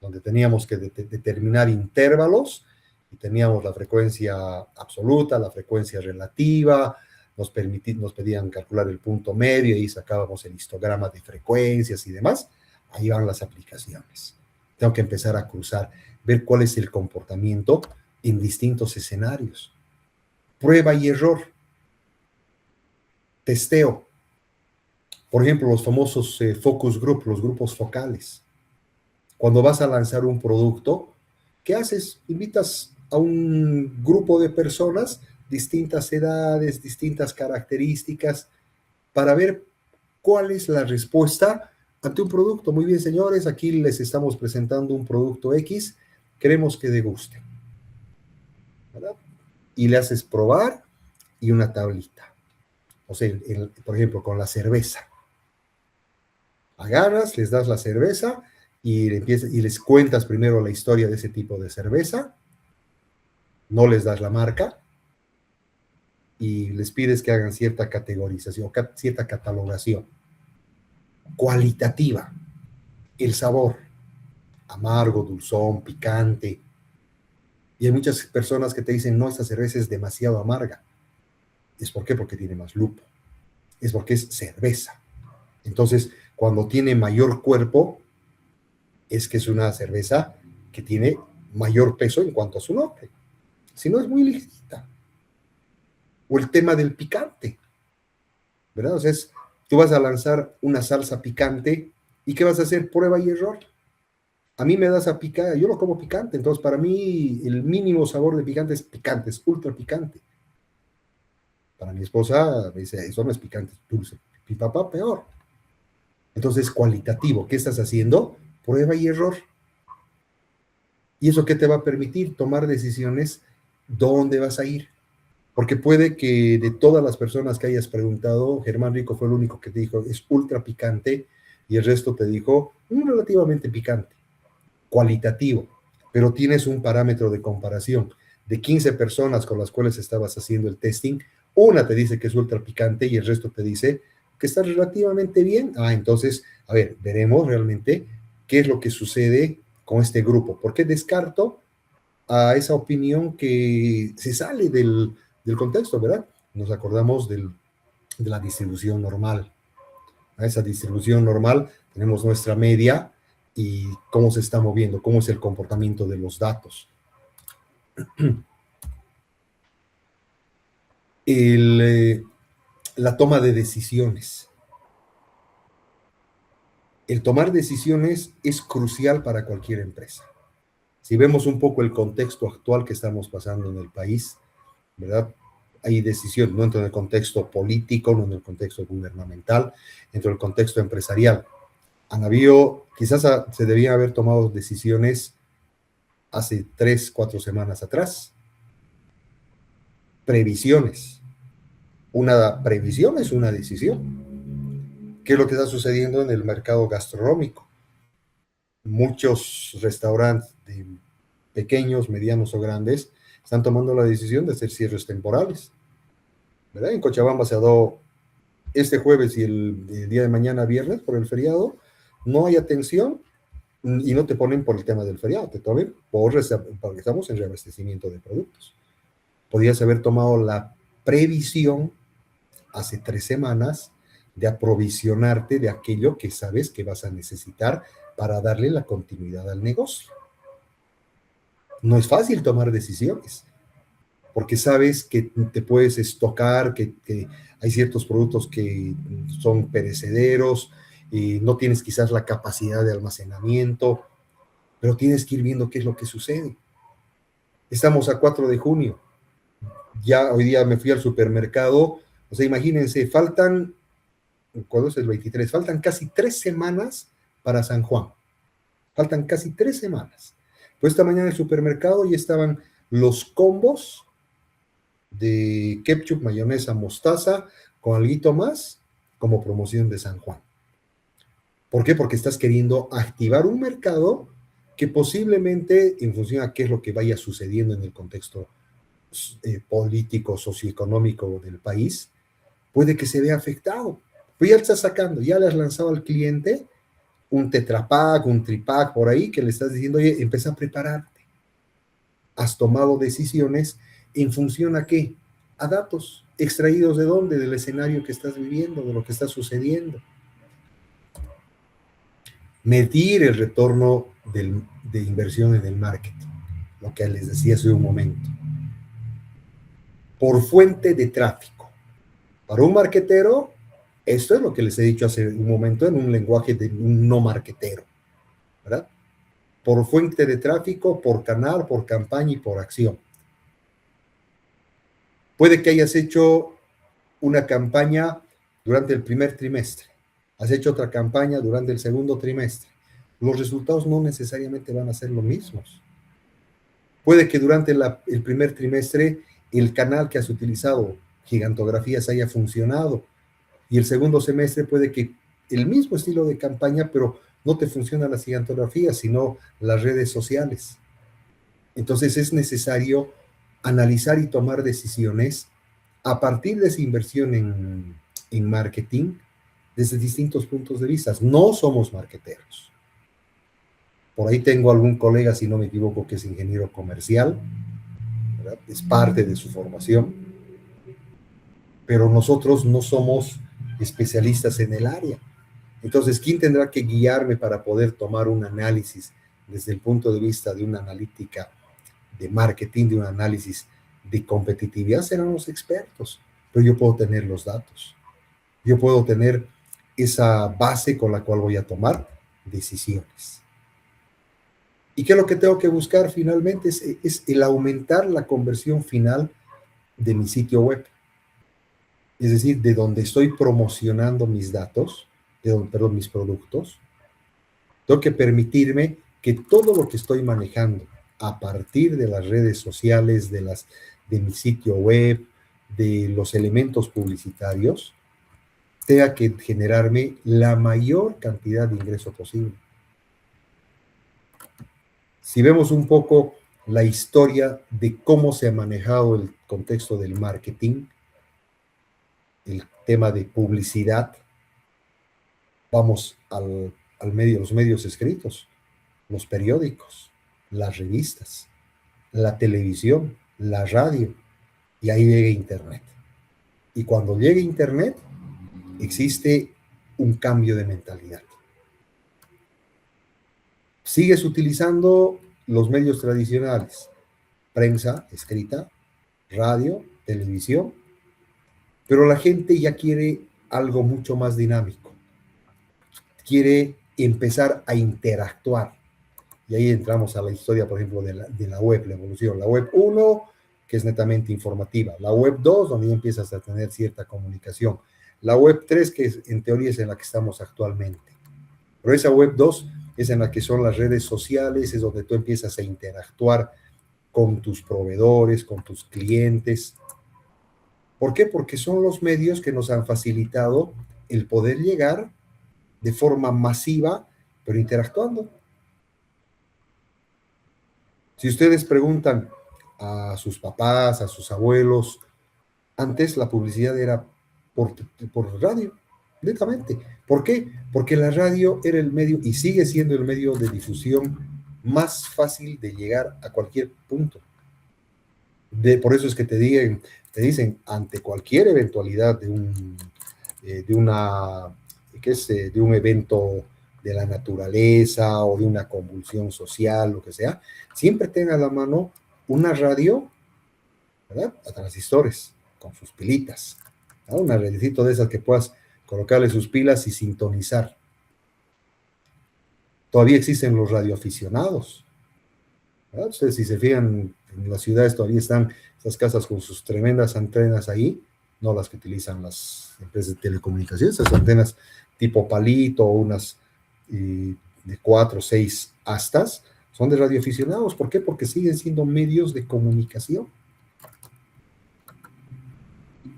donde teníamos que determinar intervalos y teníamos la frecuencia absoluta, la frecuencia relativa, nos pedían calcular el punto medio y sacábamos el histograma de frecuencias y demás. Ahí van las aplicaciones. Tengo que empezar a cruzar, ver cuál es el comportamiento en distintos escenarios. Prueba y error. Testeo. Por ejemplo, los famosos focus group, los grupos focales. Cuando vas a lanzar un producto, ¿qué haces? Invitas a un grupo de personas, distintas edades, distintas características, para ver cuál es la respuesta ante un producto. Muy bien, señores, aquí les estamos presentando un producto X, queremos que degusten, ¿verdad? Y le haces probar y una tablita. O sea, por ejemplo, con la cerveza. Agarras, les das la cerveza y les cuentas primero la historia de ese tipo de cerveza, no les das la marca y les pides que hagan cierta categorización, cierta catalogación cualitativa, el sabor, amargo, dulzón, picante. Y hay muchas personas que te dicen, no, esta cerveza es demasiado amarga. ¿Es por qué? Porque tiene más lupo. Es porque es cerveza. Entonces, cuando tiene mayor cuerpo, es que es una cerveza que tiene mayor peso en cuanto a su nombre. Si no, es muy ligerita. O el tema del picante, ¿verdad? O sea, tú vas a lanzar una salsa picante y ¿qué vas a hacer? Prueba y error. A mí me das a picar, yo lo como picante, entonces para mí el mínimo sabor de picante, es ultra picante. Para mi esposa me dice, eso no es picante, es dulce. Mi papá peor. Entonces, cualitativo, ¿qué estás haciendo? Prueba y error. ¿Y eso qué te va a permitir? Tomar decisiones, ¿dónde vas a ir? Porque puede que de todas las personas que hayas preguntado, Germán Rico fue el único que te dijo, es ultra picante, y el resto te dijo, relativamente picante, cualitativo, pero tienes un parámetro de comparación. De 15 personas con las cuales estabas haciendo el testing, una te dice que es ultra picante y el resto te dice que está relativamente bien. Entonces, a ver, veremos realmente qué es lo que sucede con este grupo. ¿Por qué descarto a esa opinión que se sale del contexto, verdad? Nos acordamos de la distribución normal. A esa distribución normal tenemos nuestra media y cómo se está moviendo, cómo es el comportamiento de los datos. La toma de decisiones. El tomar decisiones es crucial para cualquier empresa. Si vemos un poco el contexto actual que estamos pasando en el país, ¿verdad? Hay decisiones, no dentro del contexto político, no en el contexto gubernamental, dentro del contexto empresarial. Han habido, quizás se debían haber tomado decisiones hace 3, 4 semanas atrás. Previsiones. Una previsión es una decisión. ¿Qué es lo que está sucediendo en el mercado gastronómico? Muchos restaurantes pequeños, medianos o grandes están tomando la decisión de hacer cierres temporales, ¿verdad? En Cochabamba se ha dado este jueves y el día de mañana viernes por el feriado, no hay atención y no te ponen por el tema del feriado, te tomen porque estamos en reabastecimiento de productos. Podrías haber tomado la previsión hace 3 semanas de aprovisionarte de aquello que sabes que vas a necesitar para darle la continuidad al negocio. No es fácil tomar decisiones, porque sabes que te puedes estocar, que hay ciertos productos que son perecederos, y no tienes quizás la capacidad de almacenamiento, pero tienes que ir viendo qué es lo que sucede. Estamos a 4 de junio, ya hoy día me fui al supermercado, o sea, imagínense, faltan, ¿cuándo es el 23? Faltan casi 3 semanas para San Juan, faltan casi 3 semanas. Pues esta mañana en el supermercado ya estaban los combos de ketchup, mayonesa, mostaza, con alguito más, como promoción de San Juan. ¿Por qué? Porque estás queriendo activar un mercado que posiblemente, en función a qué es lo que vaya sucediendo en el contexto político, socioeconómico del país, puede que se vea afectado. Pues ya le estás sacando, ya le has lanzado al cliente un tetrapack, un tripack por ahí, que le estás diciendo, oye, empieza a prepararte. Has tomado decisiones en función a qué? A datos extraídos de dónde, del escenario que estás viviendo, de lo que está sucediendo. Medir el retorno de inversión en el marketing, lo que les decía hace un momento. Por fuente de tráfico. Para un marketero, esto es lo que les he dicho hace un momento en un lenguaje de un no marketero, ¿verdad? Por fuente de tráfico, por canal, por campaña y por acción. Puede que hayas hecho una campaña durante el primer trimestre, has hecho otra campaña durante el segundo trimestre. Los resultados no necesariamente van a ser los mismos. Puede que durante el primer trimestre el canal que has utilizado, gigantografías, haya funcionado, y el segundo semestre puede que el mismo estilo de campaña, pero no te funcionan las gigantografías, sino las redes sociales. Entonces es necesario analizar y tomar decisiones a partir de esa inversión en marketing desde distintos puntos de vista. No somos marketeros. Por ahí tengo algún colega, si no me equivoco, que es ingeniero comercial, ¿verdad? Es parte de su formación, pero nosotros no somos especialistas en el área. Entonces, ¿quién tendrá que guiarme para poder tomar un análisis desde el punto de vista de una analítica de marketing, de un análisis de competitividad? Serán los expertos, pero yo puedo tener los datos. Yo puedo tener esa base con la cual voy a tomar decisiones. ¿Y qué es lo que tengo que buscar finalmente? Es el aumentar la conversión final de mi sitio web. Es decir, de donde estoy promocionando mis datos, mis productos. Tengo que permitirme que todo lo que estoy manejando a partir de las redes sociales, de mi sitio web, de los elementos publicitarios, tenga que generarme la mayor cantidad de ingreso posible. Si vemos un poco la historia de cómo se ha manejado el contexto del marketing, el tema de publicidad, vamos los medios escritos, los periódicos, las revistas, la televisión, la radio, y ahí llega Internet. Y cuando llegue Internet, existe un cambio de mentalidad. Sigues utilizando los medios tradicionales, prensa escrita, radio, televisión, pero la gente ya quiere algo mucho más dinámico. Quiere empezar a interactuar. Y ahí entramos a la historia, por ejemplo, de la web, la evolución. La web 1, que es netamente informativa. La web 2, donde ya empiezas a tener cierta comunicación. La web 3, que en teoría es en la que estamos actualmente. Pero esa web 2 es en la que son las redes sociales, es donde tú empiezas a interactuar con tus proveedores, con tus clientes. ¿Por qué? Porque son los medios que nos han facilitado el poder llegar de forma masiva, pero interactuando. Si ustedes preguntan a sus papás, a sus abuelos, antes la publicidad era por radio, netamente. ¿Por qué? Porque la radio era el medio y sigue siendo el medio de difusión más fácil de llegar a cualquier punto. Por eso es que te dicen, ante cualquier eventualidad de un evento de la naturaleza o de una convulsión social, lo que sea, siempre tenga a la mano una radio, ¿verdad? A transistores, con sus pilitas, ¿verdad? Una radiecito de esas que puedas colocarle sus pilas y sintonizar. Todavía existen los radioaficionados, ¿verdad? Ustedes, si se fijan, en las ciudades todavía están esas casas con sus tremendas antenas ahí, no las que utilizan las empresas de telecomunicaciones, esas antenas tipo palito, unas de 4 o 6 astas, son de radioaficionados. ¿Por qué? Porque siguen siendo medios de comunicación.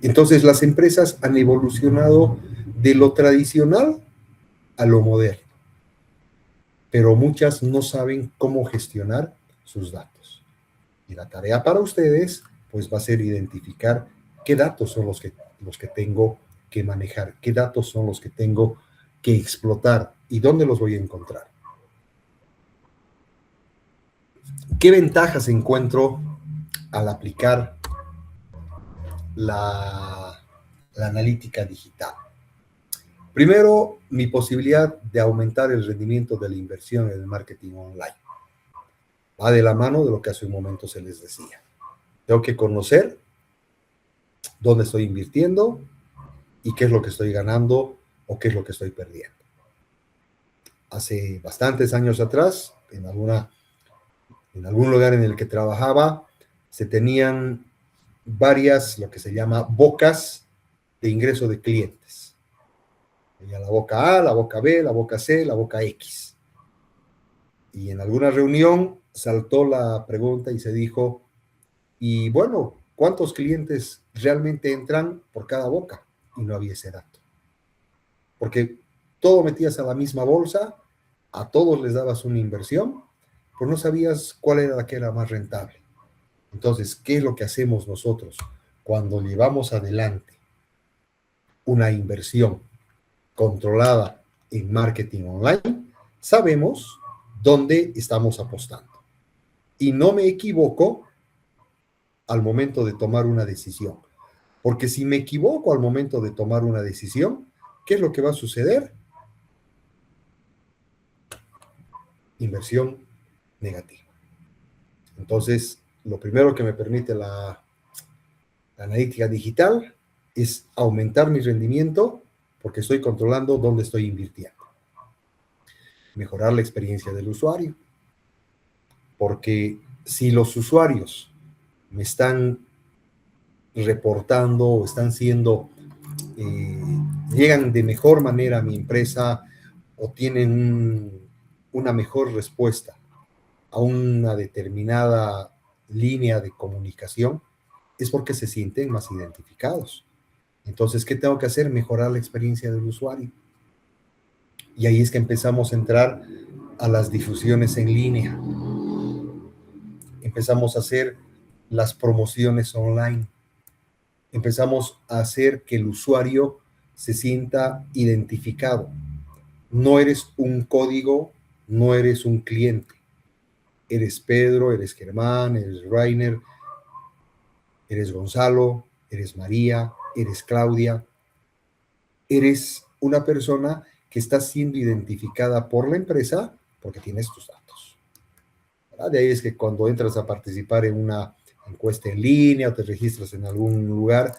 Entonces, las empresas han evolucionado de lo tradicional a lo moderno, pero muchas no saben cómo gestionar sus datos. Y la tarea para ustedes, pues, va a ser identificar qué datos son los que tengo que manejar, qué datos son los que tengo que explotar y dónde los voy a encontrar. ¿Qué ventajas encuentro al aplicar la analítica digital? Primero, mi posibilidad de aumentar el rendimiento de la inversión en el marketing online. Va de la mano de lo que hace un momento se les decía. Tengo que conocer dónde estoy invirtiendo y qué es lo que estoy ganando o qué es lo que estoy perdiendo. Hace bastantes años atrás, en algún lugar en el que trabajaba, se tenían varias, lo que se llama bocas de ingreso de clientes. Tenía la boca A, la boca B, la boca C, la boca X. Y en alguna reunión saltó la pregunta y se dijo, y bueno, ¿cuántos clientes realmente entran por cada boca? Y no había ese dato. Porque todo metías a la misma bolsa, a todos les dabas una inversión, pero no sabías cuál era la que era más rentable. Entonces, ¿qué es lo que hacemos nosotros cuando llevamos adelante una inversión controlada en marketing online? Sabemos dónde estamos apostando. Y no me equivoco al momento de tomar una decisión. Porque si me equivoco al momento de tomar una decisión, ¿qué es lo que va a suceder? Inversión negativa. Entonces, lo primero que me permite la analítica digital es aumentar mi rendimiento porque estoy controlando dónde estoy invirtiendo. Mejorar la experiencia del usuario. Porque si los usuarios me están reportando o están llegan de mejor manera a mi empresa o tienen una mejor respuesta a una determinada línea de comunicación, es porque se sienten más identificados. Entonces, ¿qué tengo que hacer? Mejorar la experiencia del usuario. Y ahí es que empezamos a entrar a las difusiones en línea. Empezamos a hacer las promociones online. Empezamos a hacer que el usuario se sienta identificado. No eres un código, no eres un cliente. Eres Pedro, eres Germán, eres Rainer, eres Gonzalo, eres María, eres Claudia. Eres una persona que está siendo identificada por la empresa porque tienes tus datos. ¿Verdad? De ahí es que cuando entras a participar en una encuesta en línea o te registras en algún lugar,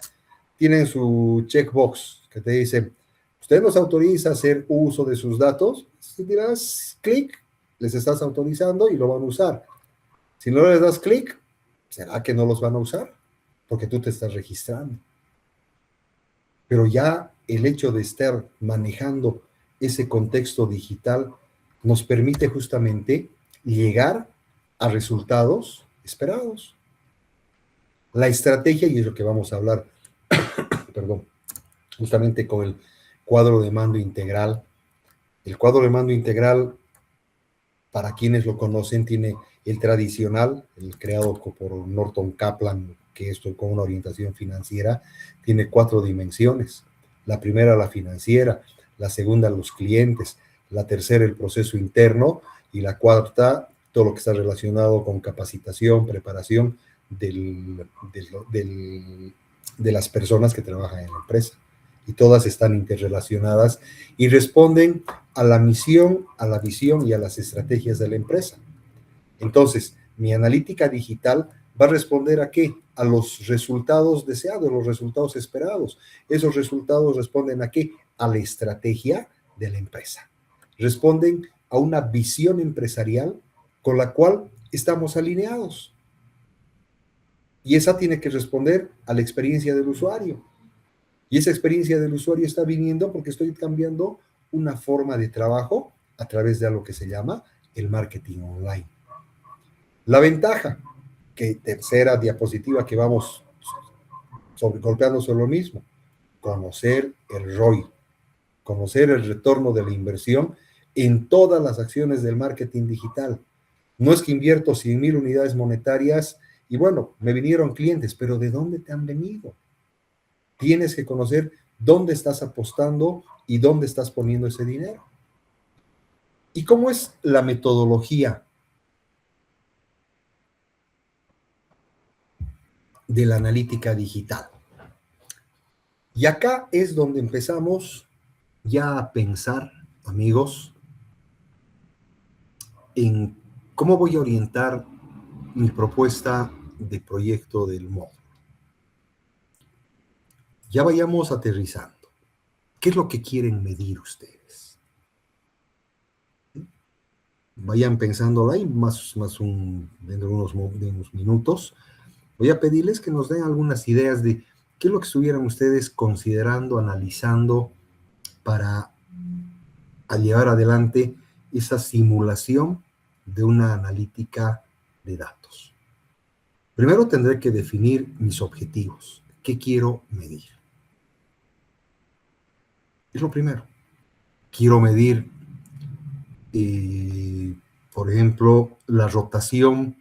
tienen su checkbox que te dice, ¿usted nos autoriza a hacer uso de sus datos? Si le das clic, les estás autorizando y lo van a usar. Si no les das clic, ¿será que no los van a usar? Porque tú te estás registrando. Pero ya el hecho de estar manejando ese contexto digital nos permite justamente llegar a resultados esperados. La estrategia, y es lo que vamos a hablar, perdón, justamente con el cuadro de mando integral. El cuadro de mando integral, para quienes lo conocen, tiene el tradicional, el creado por Norton Kaplan, que es con una orientación financiera, tiene 4 dimensiones. La primera, la financiera; la segunda, los clientes; la tercera, el proceso interno; y la cuarta, todo lo que está relacionado con capacitación, preparación de las personas que trabajan en la empresa. Y todas están interrelacionadas y responden a la misión, a la visión y a las estrategias de la empresa. Entonces, mi analítica digital va a responder ¿a qué? A los resultados deseados, los resultados esperados. Esos resultados responden ¿a qué? A la estrategia de la empresa. Responden a una visión empresarial con la cual estamos alineados. Y esa tiene que responder a la experiencia del usuario. Y esa experiencia del usuario está viniendo porque estoy cambiando una forma de trabajo a través de algo que se llama el marketing online. La ventaja, que tercera diapositiva que vamos golpeando sobre lo mismo, conocer el ROI, conocer el retorno de la inversión en todas las acciones del marketing digital. No es que invierto 100,000 unidades monetarias y bueno, me vinieron clientes, pero ¿de dónde te han venido? Tienes que conocer dónde estás apostando y dónde estás poniendo ese dinero. ¿Y cómo es la metodología de la analítica digital? Y acá es donde empezamos ya a pensar, amigos, en cómo voy a orientar mi propuesta de proyecto del módulo. Ya vayamos aterrizando. ¿Qué es lo que quieren medir ustedes? Vayan pensando ahí, dentro de unos minutos. Voy a pedirles que nos den algunas ideas de qué es lo que estuvieran ustedes considerando, analizando para llevar adelante esa simulación de una analítica de datos. Primero tendré que definir mis objetivos. ¿Qué quiero medir? Es lo primero. Quiero medir, por ejemplo, la rotación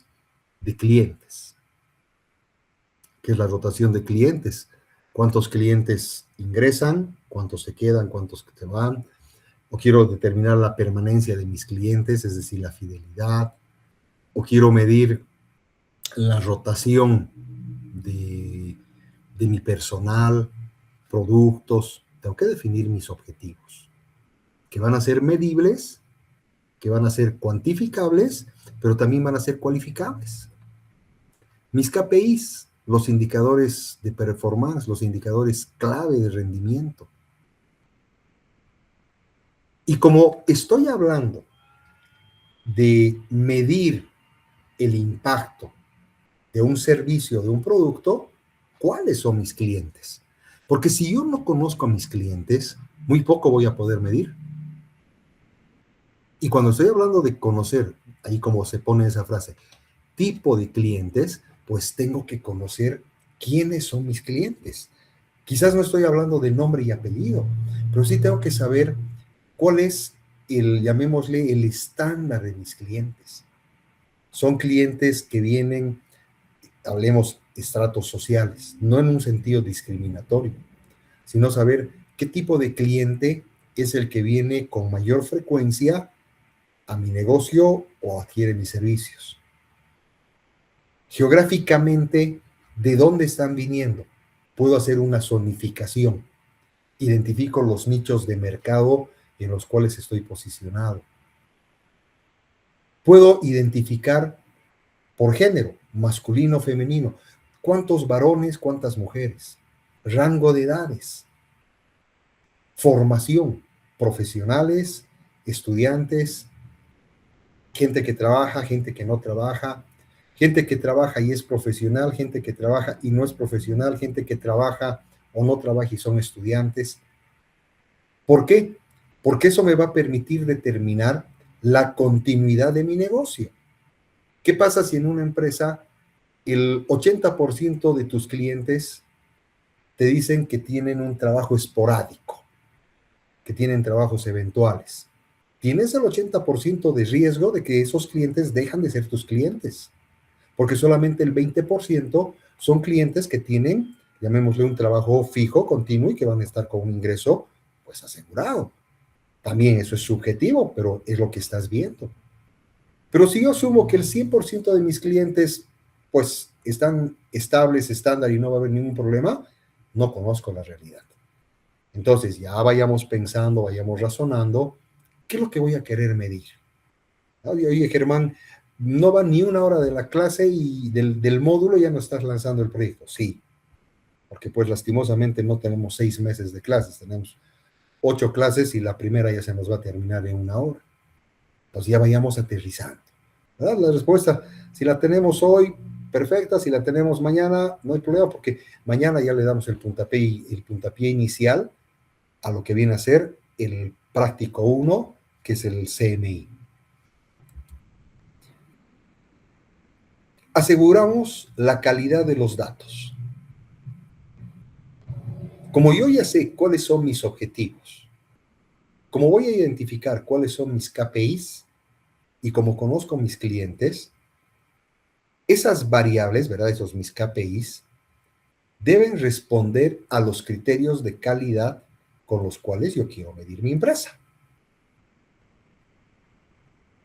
de clientes. ¿Qué es la rotación de clientes? ¿Cuántos clientes ingresan? ¿Cuántos se quedan? ¿Cuántos se van? O quiero determinar la permanencia de mis clientes, es decir, la fidelidad. O quiero medir la rotación de mi personal, productos. Tengo que definir mis objetivos, que van a ser medibles, que van a ser cuantificables, pero también van a ser cualificables. Mis KPIs, los indicadores de performance, los indicadores clave de rendimiento. Y como estoy hablando de medir el impacto de un servicio, de un producto, ¿cuáles son mis clientes? Porque si yo no conozco a mis clientes, muy poco voy a poder medir. Y cuando estoy hablando de conocer, ahí como se pone esa frase, tipo de clientes, pues tengo que conocer quiénes son mis clientes. Quizás no estoy hablando de nombre y apellido, pero sí tengo que saber cuál es llamémosle, el estándar de mis clientes. Son clientes que vienen, hablemos, estratos sociales, no en un sentido discriminatorio, sino saber qué tipo de cliente es el que viene con mayor frecuencia a mi negocio o adquiere mis servicios. Geográficamente, ¿de dónde están viniendo? Puedo hacer una zonificación. Identifico los nichos de mercado en los cuales estoy posicionado. Puedo identificar por género, masculino, femenino. ¿Cuántos varones, cuántas mujeres? Rango de edades. Formación, profesionales, estudiantes, gente que trabaja, gente que no trabaja, gente que trabaja y es profesional, gente que trabaja y no es profesional, gente que trabaja o no trabaja y son estudiantes. ¿Por qué? porque eso me va a permitir determinar la continuidad de mi negocio. ¿Qué pasa si en una empresa el 80% de tus clientes te dicen que tienen un trabajo esporádico, que tienen trabajos eventuales? Tienes el 80% de riesgo de que esos clientes dejan de ser tus clientes, porque solamente el 20% son clientes que tienen, llamémosle, un trabajo fijo, continuo, y que van a estar con un ingreso pues asegurado. También eso es subjetivo, pero es lo que estás viendo. Pero si yo asumo que el 100% de mis clientes pues están estables, estándar, y no va a haber ningún problema, no conozco la realidad. Entonces ya vayamos pensando, vayamos razonando, ¿qué es lo que voy a querer medir? Oye, Germán, no va ni una hora de la clase y del módulo ya no estás lanzando el proyecto. Sí, porque pues lastimosamente no tenemos 6 meses de clases, tenemos 8 clases y la primera ya se nos va a terminar en 1 hora. Entonces ya vayamos aterrizando, ¿verdad? La respuesta, si la tenemos hoy, perfecta. Si la tenemos mañana, no hay problema, porque mañana ya le damos el puntapié inicial a lo que viene a ser el práctico 1, que es el CMI. Aseguramos la calidad de los datos. Como yo ya sé cuáles son mis objetivos, como voy a identificar cuáles son mis KPIs, y como conozco mis clientes, esas variables, ¿verdad? Esos mis KPIs, deben responder a los criterios de calidad con los cuales yo quiero medir mi empresa.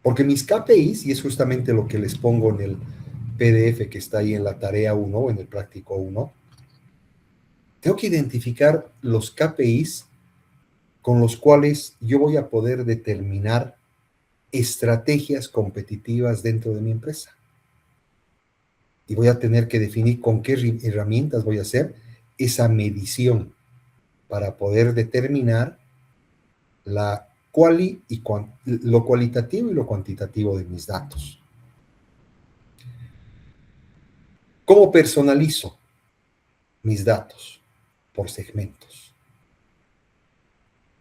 Porque mis KPIs, y es justamente lo que les pongo en el PDF que está ahí en la tarea 1, en el práctico 1, tengo que identificar los KPIs con los cuales yo voy a poder determinar estrategias competitivas dentro de mi empresa. Y voy a tener que definir con qué herramientas voy a hacer esa medición para poder determinar lo cualitativo y lo cuantitativo de mis datos. ¿Cómo personalizo mis datos? Por segmentos.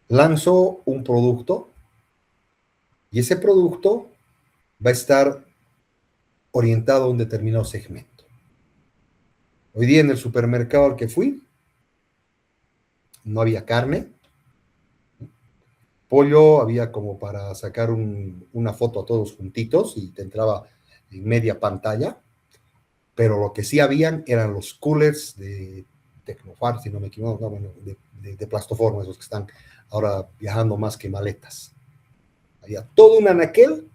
Lanzo un producto y ese producto va a estar orientado a un determinado segmento. Hoy día en el supermercado al que fui, no había carne. Pollo había como para sacar una foto a todos juntitos y te entraba en media pantalla, pero lo que sí habían eran los coolers de Tecnofar, si no me equivoco, no, bueno, de Plastoforma, esos que están ahora viajando más que maletas. Había todo un anaquel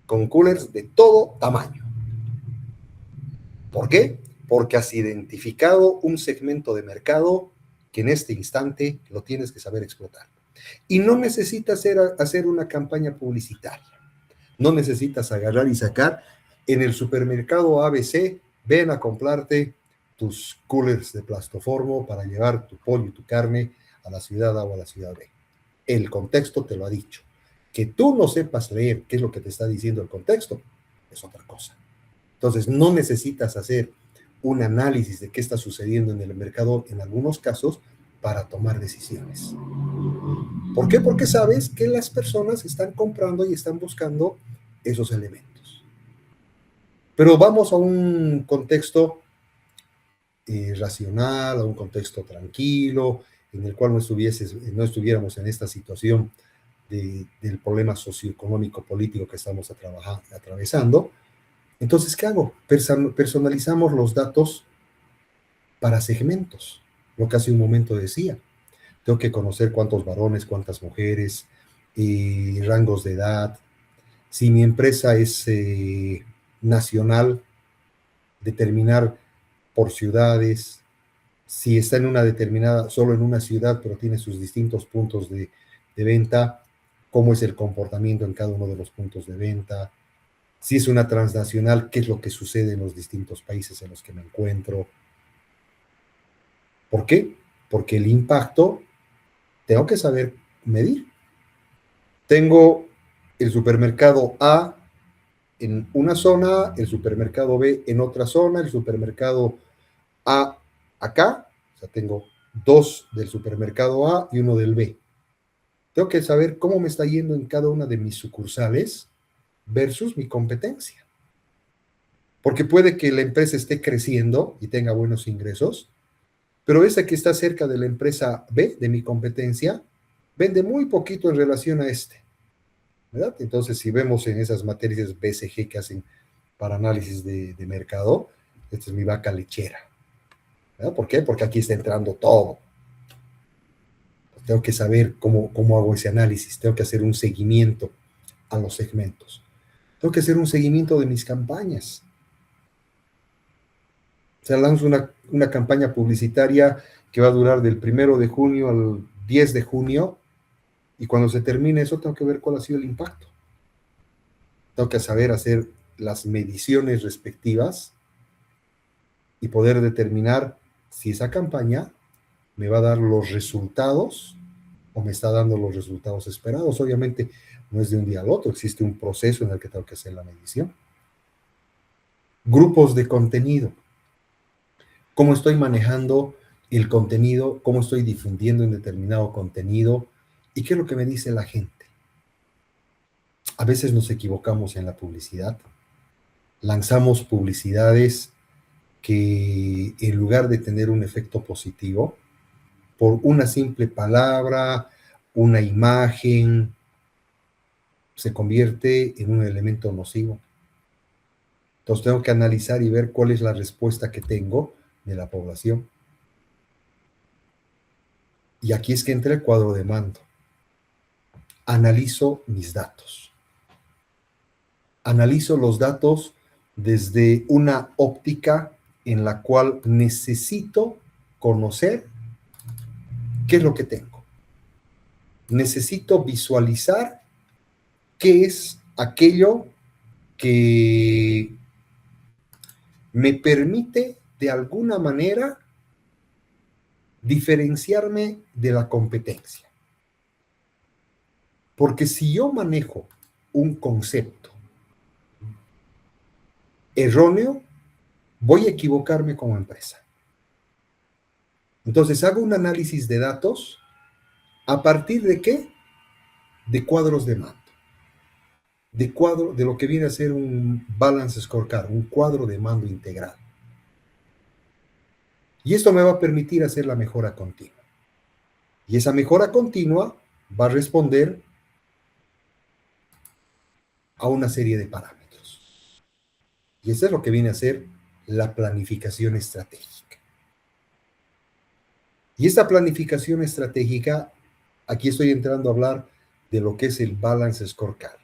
con coolers de todo tamaño. ¿Por qué? Porque has identificado un segmento de mercado que en este instante lo tienes que saber explotar. Y no necesitas hacer una campaña publicitaria. No necesitas agarrar y sacar en el supermercado ABC, ven a comprarte tus coolers de Plastoformo para llevar tu pollo y tu carne a la ciudad A o a la ciudad B. El contexto te lo ha dicho. Que tú no sepas leer qué es lo que te está diciendo el contexto es otra cosa. Entonces, no necesitas hacer un análisis de qué está sucediendo en el mercado en algunos casos para tomar decisiones. ¿Por qué? Porque sabes que las personas están comprando y están buscando esos elementos. Pero vamos a un contexto racional, a un contexto tranquilo, en el cual no estuviéramos en esta situación del problema socioeconómico político que estamos atravesando. Entonces, ¿qué hago? Personalizamos los datos para segmentos, lo que hace un momento decía. Tengo que conocer cuántos varones, cuántas mujeres, rangos de edad. Si mi empresa es nacional, determinar por ciudades. Si está en una determinada, solo en una ciudad, pero tiene sus distintos puntos de venta, cómo es el comportamiento en cada uno de los puntos de venta. Si es una transnacional, qué es lo que sucede en los distintos países en los que me encuentro. ¿Por qué? Porque el impacto tengo que saber medir. Tengo el supermercado A en una zona, el supermercado B en otra zona, el supermercado A acá, o sea, tengo 2 del supermercado A y 1 del B. Tengo que saber cómo me está yendo en cada una de mis sucursales versus mi competencia. Porque puede que la empresa esté creciendo y tenga buenos ingresos, pero esa que está cerca de la empresa B, de mi competencia, vende muy poquito en relación a este, ¿verdad? Entonces, si vemos en esas materias BCG que hacen para análisis de mercado, esta es mi vaca lechera, ¿verdad? ¿Por qué? Porque aquí está entrando todo. Tengo que saber cómo hago ese análisis, tengo que hacer un seguimiento a los segmentos, tengo que hacer un seguimiento de mis campañas. O sea, lanzo una campaña publicitaria que va a durar del 1 de junio al 10 de junio, y cuando se termine eso, tengo que ver cuál ha sido el impacto. Tengo que saber hacer las mediciones respectivas y poder determinar si esa campaña me va a dar los resultados o me está dando los resultados esperados. Obviamente no es de un día al otro, existe un proceso en el que tengo que hacer la medición. Grupos de contenido. ¿Cómo estoy manejando el contenido? ¿Cómo estoy difundiendo en determinado contenido? ¿Y qué es lo que me dice la gente? A veces nos equivocamos en la publicidad. Lanzamos publicidades que en lugar de tener un efecto positivo, por una simple palabra, una imagen, se convierte en un elemento nocivo. Entonces tengo que analizar y ver cuál es la respuesta que tengo de la población. Y aquí es que entra el cuadro de mando. Analizo mis datos. Analizo los datos desde una óptica en la cual necesito conocer qué es lo que tengo. Necesito visualizar qué es aquello que me permite de alguna manera diferenciarme de la competencia. Porque si yo manejo un concepto erróneo, voy a equivocarme como empresa. Entonces hago un análisis de datos a partir de ¿qué? De cuadros de mando. De lo que viene a ser un balance scorecard, un cuadro de mando integral. Y esto me va a permitir hacer la mejora continua. Y esa mejora continua va a responder a una serie de parámetros. Y eso es lo que viene a ser la planificación estratégica. Y esta planificación estratégica, aquí estoy entrando a hablar de lo que es el balance scorecard,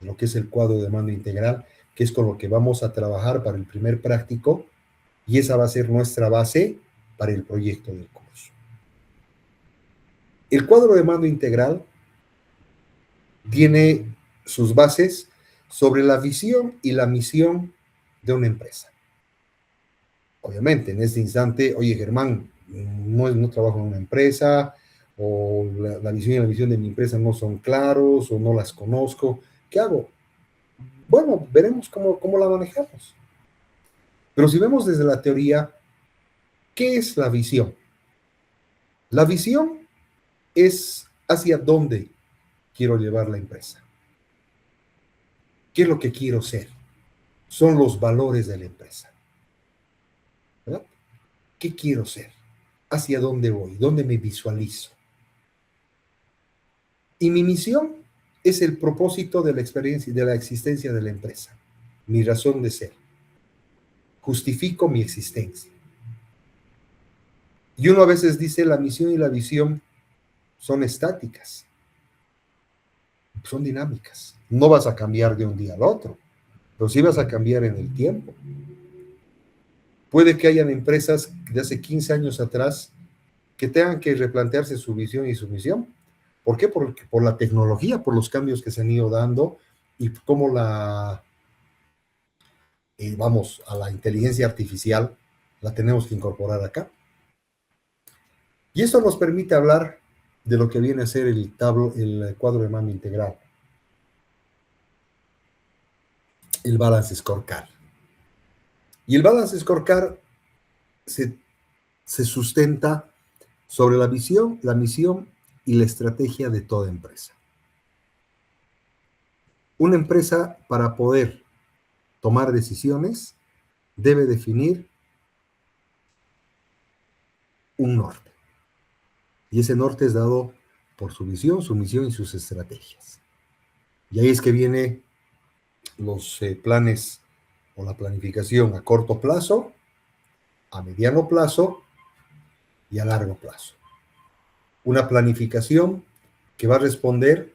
de lo que es el cuadro de mando integral, que es con lo que vamos a trabajar para el primer práctico, y esa va a ser nuestra base para el proyecto del curso. El cuadro de mando integral tiene sus bases sobre la visión y la misión de una empresa. Obviamente, en este instante, oye, Germán, no trabajo en una empresa, o la visión y la misión de mi empresa no son claros, o no las conozco. ¿Qué hago? Bueno, veremos cómo la manejamos. Pero si vemos desde la teoría, ¿qué es la visión? La visión es hacia dónde quiero llevar la empresa. ¿Qué es lo que quiero ser? Son los valores de la empresa, ¿verdad? ¿Qué quiero ser? ¿Hacia dónde voy? ¿Dónde me visualizo? Y mi misión es el propósito de la experiencia y de la existencia de la empresa, mi razón de ser. Justifico mi existencia. Y uno a veces dice la misión y la visión son estáticas, son dinámicas. No vas a cambiar de un día al otro, pero sí vas a cambiar en el tiempo. Puede que hayan empresas de hace 15 años atrás que tengan que replantearse su visión y su misión. ¿Por qué? Por la tecnología, por los cambios que se han ido dando y cómo vamos, a la inteligencia artificial la tenemos que incorporar acá. Y esto nos permite hablar de lo que viene a ser el cuadro de mando integral, el balance scorecard. Y el balance scorecard se sustenta sobre la visión, la misión y la estrategia de toda empresa. Una empresa, para poder tomar decisiones, debe definir un norte. Y ese norte es dado por su visión, su misión y sus estrategias. Y ahí es que vienen los planes o la planificación a corto plazo, a mediano plazo y a largo plazo. Una planificación que va a responder,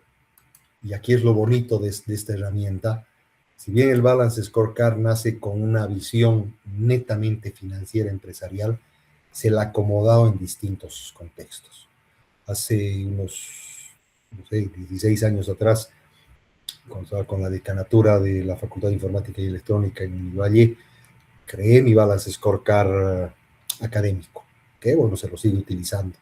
y aquí es lo bonito de esta herramienta, si bien el Balance Scorecard nace con una visión netamente financiera empresarial, se la ha acomodado en distintos contextos. Hace unos, no sé, 16 años atrás, cuando estaba con la decanatura de la Facultad de Informática y Electrónica en Valle, creé mi Balance Scorecard académico, que bueno, se lo sigue utilizando,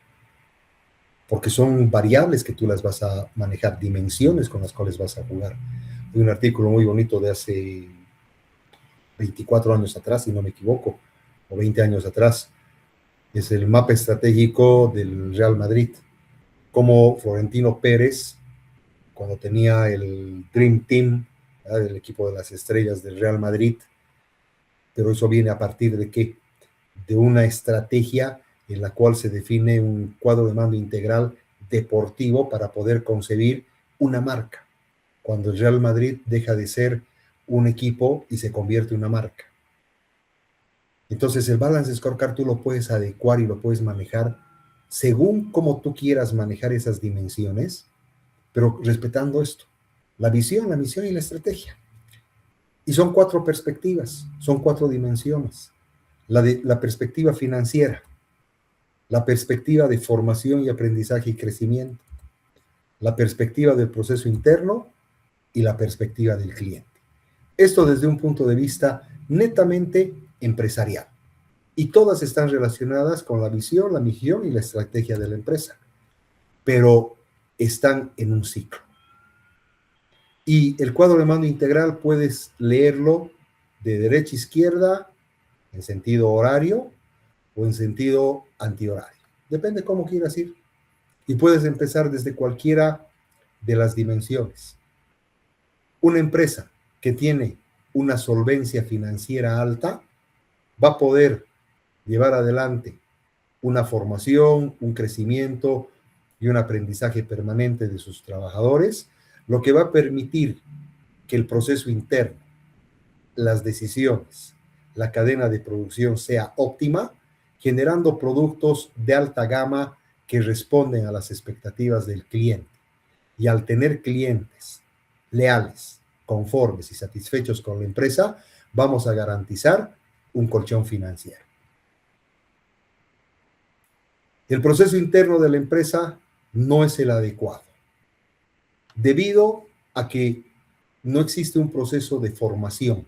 porque son variables que tú las vas a manejar, dimensiones con las cuales vas a jugar. Hay un artículo muy bonito de hace 24 años atrás, si no me equivoco, o 20 años atrás, es el mapa estratégico del Real Madrid, como Florentino Pérez, cuando tenía el Dream Team, ¿verdad?, el equipo de las estrellas del Real Madrid, pero eso viene a partir de ¿qué? De una estrategia en la cual se define un cuadro de mando integral deportivo para poder concebir una marca, cuando el Real Madrid deja de ser un equipo y se convierte en una marca. Entonces el Balance Scorecard tú lo puedes adecuar y lo puedes manejar según cómo tú quieras manejar esas dimensiones, pero respetando esto, la visión, la misión y la estrategia. Y son 4 perspectivas, son 4 dimensiones. La perspectiva financiera, la perspectiva de formación y aprendizaje y crecimiento, la perspectiva del proceso interno y la perspectiva del cliente. Esto desde un punto de vista netamente empresarial. Y todas están relacionadas con la visión, la misión y la estrategia de la empresa, pero están en un ciclo. Y el cuadro de mando integral puedes leerlo de derecha a izquierda, en sentido horario o en sentido antihorario. Depende cómo quieras ir. Y puedes empezar desde cualquiera de las dimensiones. Una empresa que tiene una solvencia financiera alta va a poder llevar adelante una formación, un crecimiento y un aprendizaje permanente de sus trabajadores, lo que va a permitir que el proceso interno, las decisiones, la cadena de producción sea óptima, generando productos de alta gama que responden a las expectativas del cliente. Y al tener clientes leales, conformes y satisfechos con la empresa, vamos a garantizar un colchón financiero. El proceso interno de la empresa no es el adecuado, debido a que no existe un proceso de formación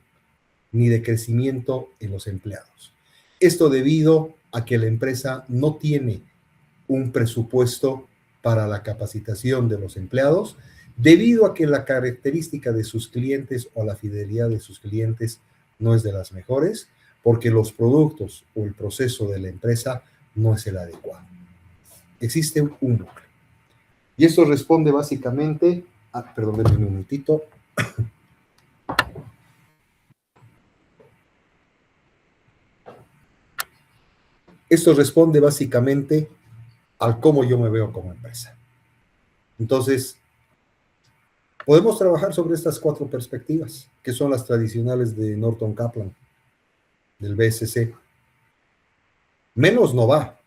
ni de crecimiento en los empleados. Esto debido a que la empresa no tiene un presupuesto para la capacitación de los empleados, debido a que la característica de sus clientes o la fidelidad de sus clientes no es de las mejores, porque los productos o el proceso de la empresa no es el adecuado. Existe un núcleo. Y esto responde básicamente a, perdón, denme un minutito. Esto responde básicamente al cómo yo me veo como empresa. Entonces, podemos trabajar sobre estas 4 perspectivas, que son las tradicionales de Norton Kaplan, del BSC. Menos no va,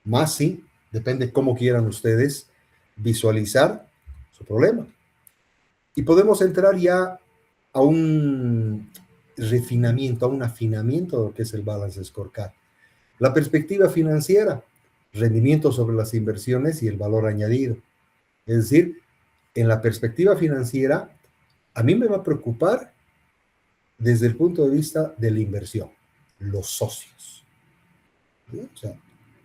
más sí, depende cómo quieran ustedes visualizar su problema. Y podemos entrar ya a un refinamiento, a un afinamiento de lo que es el Balance Scorecard. La perspectiva financiera, rendimiento sobre las inversiones y el valor añadido. Es decir, en la perspectiva financiera, a mí me va a preocupar desde el punto de vista de la inversión, los socios. ¿Sí? O sea,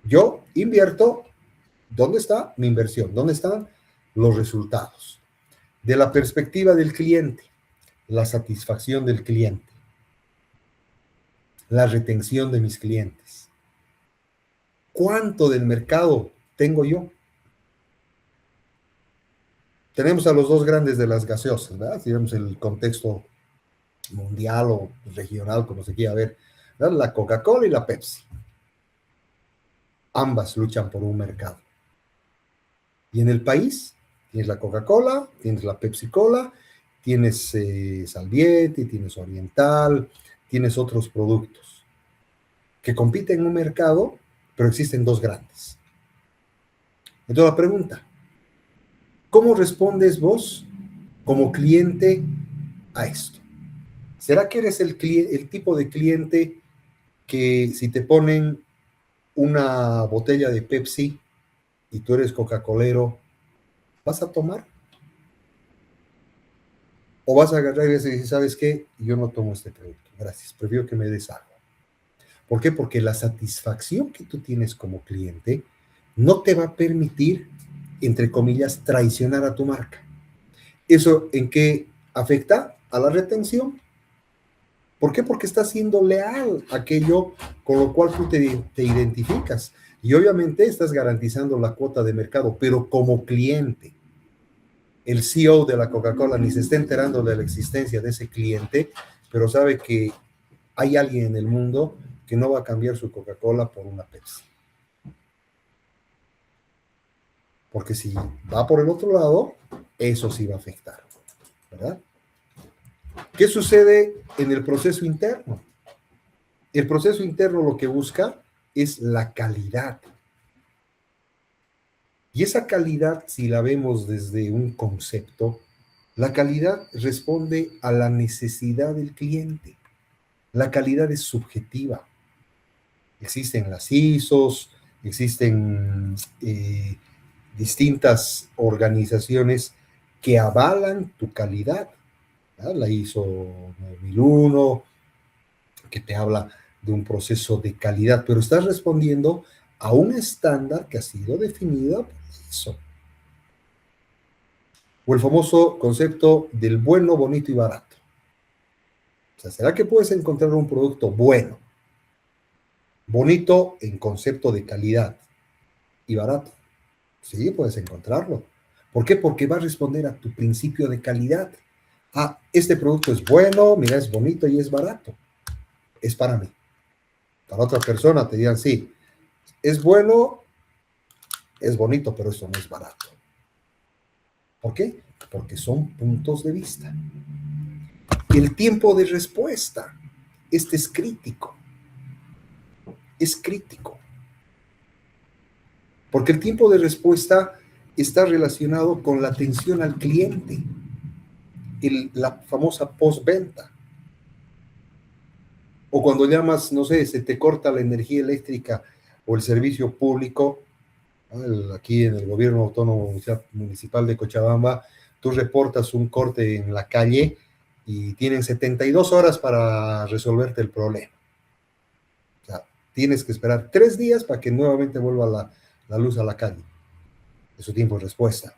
yo invierto, ¿dónde está mi inversión? ¿Dónde están los resultados? De la perspectiva del cliente, la satisfacción del cliente, la retención de mis clientes. ¿Cuánto del mercado tengo yo? tenemos a los dos grandes de las gaseosas, ¿verdad? Si vemos el contexto mundial o regional, como se quiera ver, ¿verdad? La Coca-Cola y la Pepsi. Ambas luchan por un mercado. Y en el país tienes la Coca-Cola, tienes la Pepsi-Cola, tienes Salvieti, tienes Oriental, tienes otros productos que compiten en un mercado, pero existen dos grandes. Entonces la pregunta, ¿cómo respondes vos como cliente a esto? ¿Será que eres el tipo de cliente que si te ponen una botella de Pepsi y tú eres Coca-Colero, vas a tomar? ¿O vas a agarrar y decir, ¿sabes qué? Yo no tomo este producto, gracias, prefiero que me des algo? ¿Por qué? Porque la satisfacción que tú tienes como cliente no te va a permitir, entre comillas, traicionar a tu marca. ¿Eso en qué afecta? A la retención. ¿Por qué? Porque estás siendo leal a aquello con lo cual tú te identificas. Y obviamente estás garantizando la cuota de mercado, pero como cliente. El CEO de la Coca-Cola ni se está enterando de la existencia de ese cliente, pero sabe que hay alguien en el mundo que no va a cambiar su Coca-Cola por una Pepsi. Porque si va por el otro lado, eso sí va a afectar, ¿verdad? ¿Qué sucede en el proceso interno? El proceso interno lo que busca es la calidad. Y esa calidad, si la vemos desde un concepto, la calidad responde a la necesidad del cliente. La calidad es subjetiva. Existen las ISOs, existen distintas organizaciones que avalan tu calidad, ¿verdad? La ISO 9001, que te habla de un proceso de calidad, pero estás respondiendo a un estándar que ha sido definido por la ISO. O el famoso concepto del bueno, bonito y barato. O sea, ¿será que puedes encontrar un producto bueno, bonito en concepto de calidad y barato? Sí, puedes encontrarlo. ¿Por qué? Porque va a responder a tu principio de calidad. Ah, este producto es bueno, mira, es bonito y es barato. Es para mí. Para otra persona te dirán, sí, es bueno, es bonito, pero eso no es barato. ¿Por qué? Porque son puntos de vista. El tiempo de respuesta, este es crítico. Es crítico. Porque el tiempo de respuesta está relacionado con la atención al cliente, la famosa postventa. O cuando llamas, no sé, se te corta la energía eléctrica o el servicio público, ¿no? Aquí en el gobierno autónomo municipal de Cochabamba, tú reportas un corte en la calle y tienen 72 horas para resolverte el problema. O sea, tienes que esperar 3 días para que nuevamente vuelva la luz a la calle. Es su tiempo de respuesta,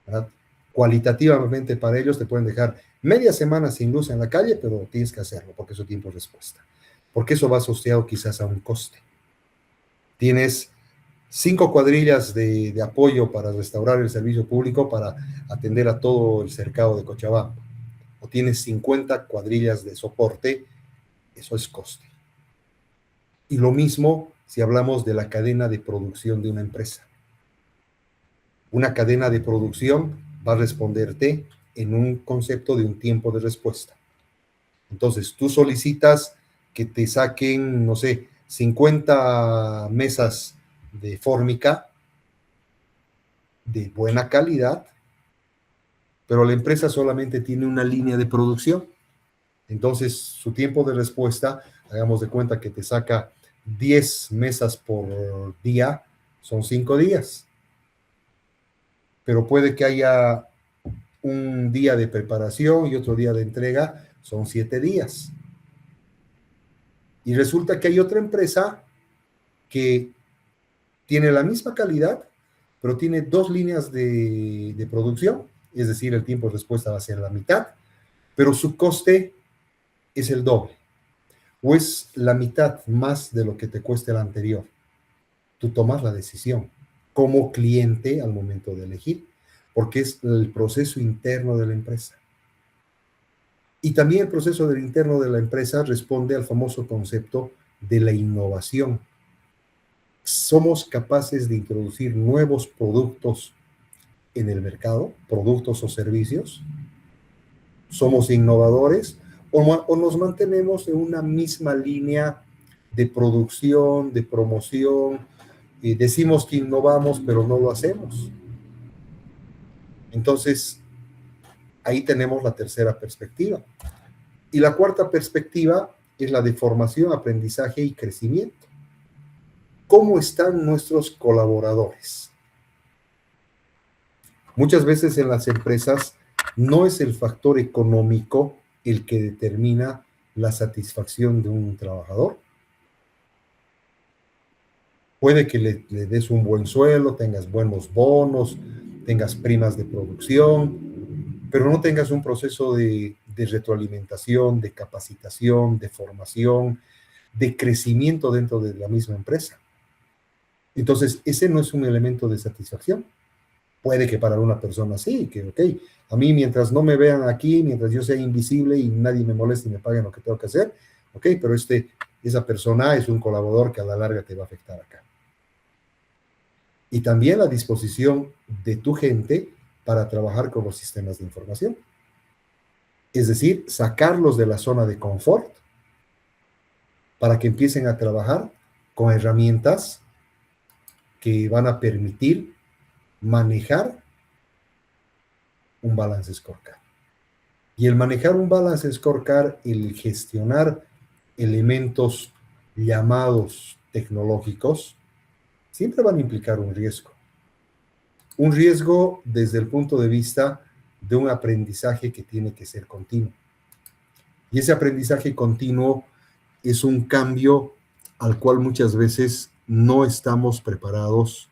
¿verdad? Cualitativamente para ellos te pueden dejar media semana sin luz en la calle, pero tienes que hacerlo porque es su tiempo de respuesta. Porque eso va asociado quizás a un coste. Tienes 5 cuadrillas de apoyo para restaurar el servicio público para atender a todo el cercado de Cochabamba. O tienes 50 cuadrillas de soporte, eso es coste. Y lo mismo si hablamos de la cadena de producción de una empresa. Una cadena de producción va a responderte en un concepto de un tiempo de respuesta. Entonces, tú solicitas que te saquen, no sé, 50 mesas de fórmica de buena calidad, pero la empresa solamente tiene una línea de producción. Entonces, su tiempo de respuesta, hagamos de cuenta que te saca 10 mesas por día, son 5 días. Pero puede que haya un día de preparación y otro día de entrega, son 7 días. Y resulta que hay otra empresa que tiene la misma calidad, pero tiene 2 líneas de producción, es decir, el tiempo de respuesta va a ser la mitad, pero su coste es el doble, o es la mitad más de lo que te cueste el anterior. Tú tomas la decisión como cliente al momento de elegir. porque es el proceso interno de la empresa. Y también el proceso del interno de la empresa responde al famoso concepto de la innovación. Somos capaces de introducir nuevos productos en el mercado, productos o servicios. Somos innovadores o nos mantenemos en una misma línea de producción, de promoción. Decimos que innovamos, pero no lo hacemos. Entonces, ahí tenemos la tercera perspectiva. Y la cuarta perspectiva es la de formación, aprendizaje y crecimiento. ¿Cómo están nuestros colaboradores? Muchas veces en las empresas no es el factor económico el que determina la satisfacción de un trabajador. Puede que le des un buen sueldo, tengas buenos bonos, tengas primas de producción, pero no tengas un proceso de retroalimentación, de capacitación, de formación, de crecimiento dentro de la misma empresa. Entonces, ese no es un elemento de satisfacción. Puede que para una persona sí, que ok, a mí mientras no me vean aquí, mientras yo sea invisible y nadie me moleste y me paguen lo que tengo que hacer, ok, pero esa persona es un colaborador que a la larga te va a afectar acá. Y también la disposición de tu gente para trabajar con los sistemas de información. Es decir, sacarlos de la zona de confort para que empiecen a trabajar con herramientas que van a permitir manejar un balance scorecard. Y el manejar un balance scorecard, el gestionar elementos llamados tecnológicos, siempre van a implicar un riesgo. Un riesgo desde el punto de vista de un aprendizaje que tiene que ser continuo. Y ese aprendizaje continuo es un cambio al cual muchas veces no estamos preparados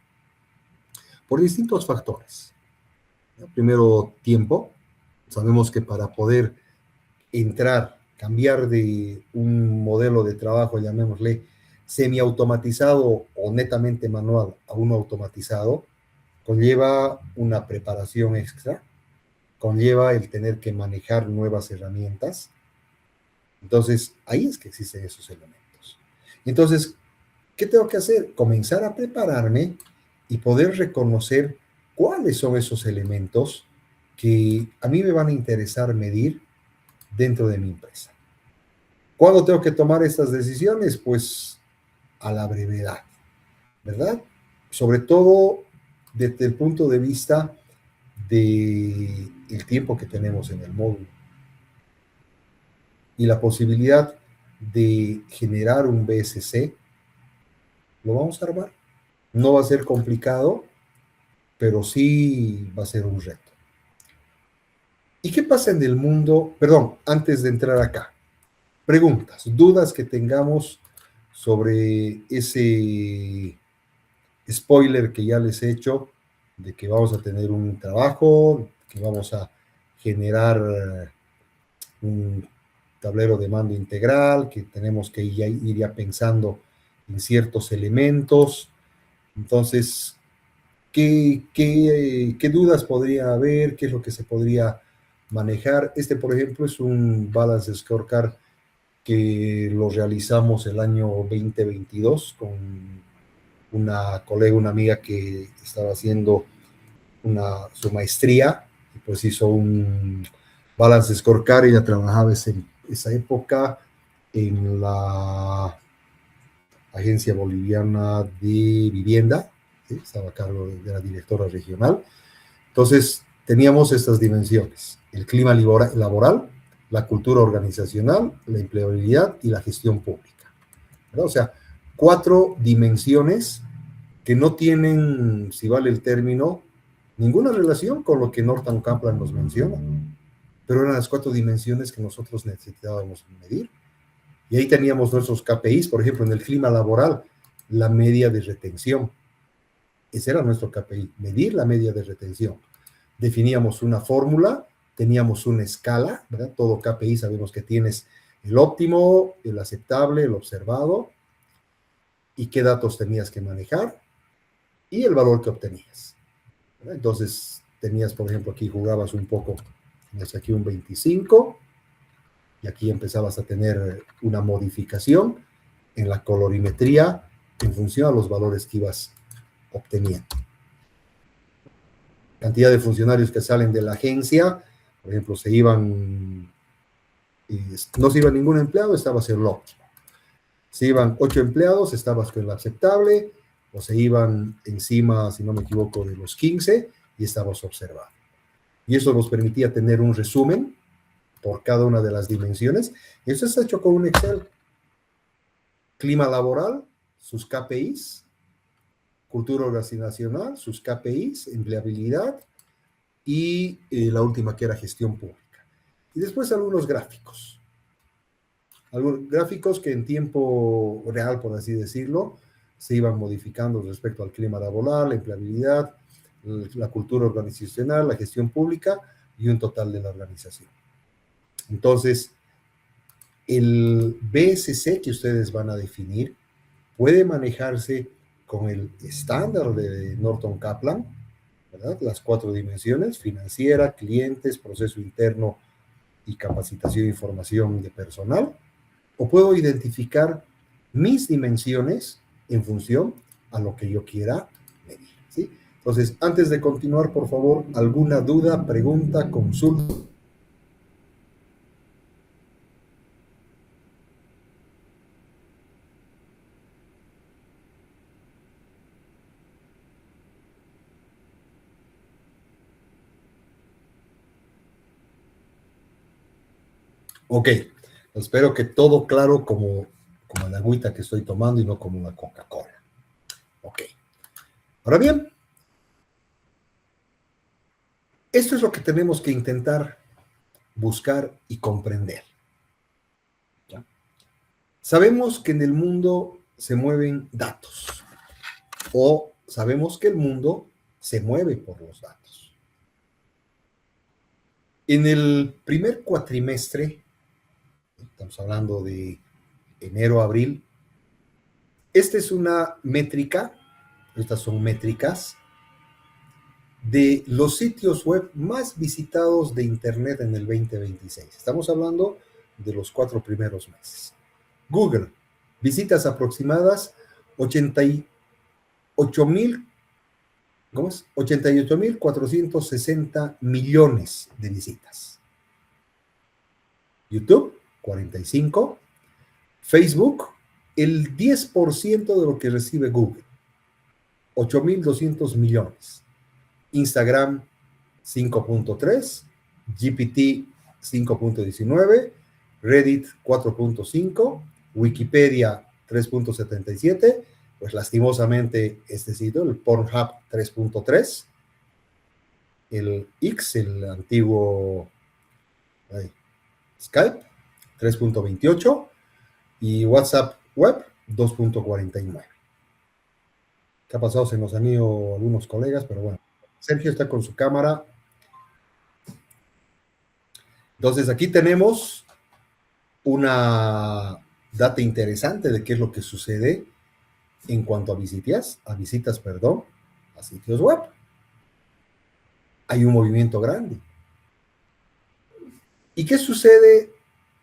por distintos factores. Primero, tiempo. Sabemos que para poder cambiar de un modelo de trabajo, llamémosle, semiautomatizado o netamente manual a uno automatizado, conlleva una preparación extra, conlleva el tener que manejar nuevas herramientas. Entonces, ahí es que existen esos elementos. Entonces, ¿qué tengo que hacer? Comenzar a prepararme y poder reconocer cuáles son esos elementos que a mí me van a interesar medir dentro de mi empresa. ¿Cuándo tengo que tomar estas decisiones? Pues a la brevedad, ¿verdad? Sobre todo desde el punto de vista del tiempo que tenemos en el módulo y la posibilidad de generar un BSC, lo vamos a armar. No va a ser complicado, pero sí va a ser un reto. ¿Y qué pasa en el mundo? Perdón, antes de entrar acá, preguntas, dudas que tengamos sobre ese spoiler que ya les he hecho, de que vamos a tener un trabajo, que vamos a generar un tablero de mando integral, que tenemos que ir ya pensando en ciertos elementos. Entonces, ¿qué dudas podría haber? ¿Qué es lo que se podría manejar? Por ejemplo, es un Balance Scorecard que lo realizamos el año 2022 con una colega, una amiga que estaba haciendo su maestría, y pues hizo un Balance Scorecard. Ella trabajaba esa época en la Agencia Boliviana de Vivienda, ¿sí? Estaba a cargo de la directora regional. Entonces, teníamos estas dimensiones: el clima laboral, la cultura organizacional, la empleabilidad y la gestión pública, ¿verdad? O sea, 4 dimensiones que no tienen, si vale el término, ninguna relación con lo que Norton Kaplan nos menciona, pero eran las 4 dimensiones que nosotros necesitábamos medir. Y ahí teníamos nuestros KPIs, por ejemplo, en el clima laboral, la media de retención. Ese era nuestro KPI, medir la media de retención. Definíamos una fórmula, teníamos una escala, ¿verdad? Todo KPI sabemos que tienes el óptimo, el aceptable, el observado, y qué datos tenías que manejar, y el valor que obtenías, ¿verdad? Entonces, tenías, por ejemplo, aquí jugabas un poco, tenías aquí un 25, y aquí empezabas a tener una modificación en la colorimetría en función a los valores que ibas obteniendo. Cantidad de funcionarios que salen de la agencia, por ejemplo, se iban, no se iba ningún empleado, estabas en lo óptimo. Se iban 8 empleados, estabas con lo aceptable, o se iban encima, si no me equivoco, de los 15 y estabas observando. Y eso nos permitía tener un resumen por cada una de las dimensiones. Y eso está hecho con un Excel. Clima laboral, sus KPIs, cultura organizacional, sus KPIs, empleabilidad y la última que era gestión pública. Y después algunos gráficos. Algunos gráficos que en tiempo real, por así decirlo, se iban modificando respecto al clima laboral, la empleabilidad, la cultura organizacional, la gestión pública y un total de la organización. Entonces, el BSC que ustedes van a definir puede manejarse con el estándar de Norton Kaplan, ¿verdad? Las 4 dimensiones: financiera, clientes, proceso interno y capacitación e información de personal. O puedo identificar mis dimensiones en función a lo que yo quiera medir, ¿sí? Entonces, antes de continuar, por favor, ¿alguna duda, pregunta, consulta? Ok, espero que todo claro como el agüita que estoy tomando y no como una Coca-Cola. Ok. Ahora bien, esto es lo que tenemos que intentar buscar y comprender. ¿Ya? Sabemos que en el mundo se mueven datos, o sabemos que el mundo se mueve por los datos. En el primer cuatrimestre, estamos hablando de enero a abril, esta es una métrica, estas son métricas de los sitios web más visitados de Internet en el 2026. Estamos hablando de los 4 primeros meses. Google, visitas aproximadas 88.460 millones de visitas. YouTube, 45. Facebook, el 10% de lo que recibe Google, 8.200 millones. Instagram, 5.3, GPT, 5.19, Reddit, 4.5, Wikipedia, 3.77, pues lastimosamente este sitio, el Pornhub, 3.3, el X, el antiguo Skype, 3.28, y WhatsApp Web, 2.49. ¿Qué ha pasado? Se nos han ido algunos colegas, pero bueno. Sergio está con su cámara. Entonces, aquí tenemos una data interesante de qué es lo que sucede en cuanto a visitas, a sitios web. Hay un movimiento grande. ¿Y qué sucede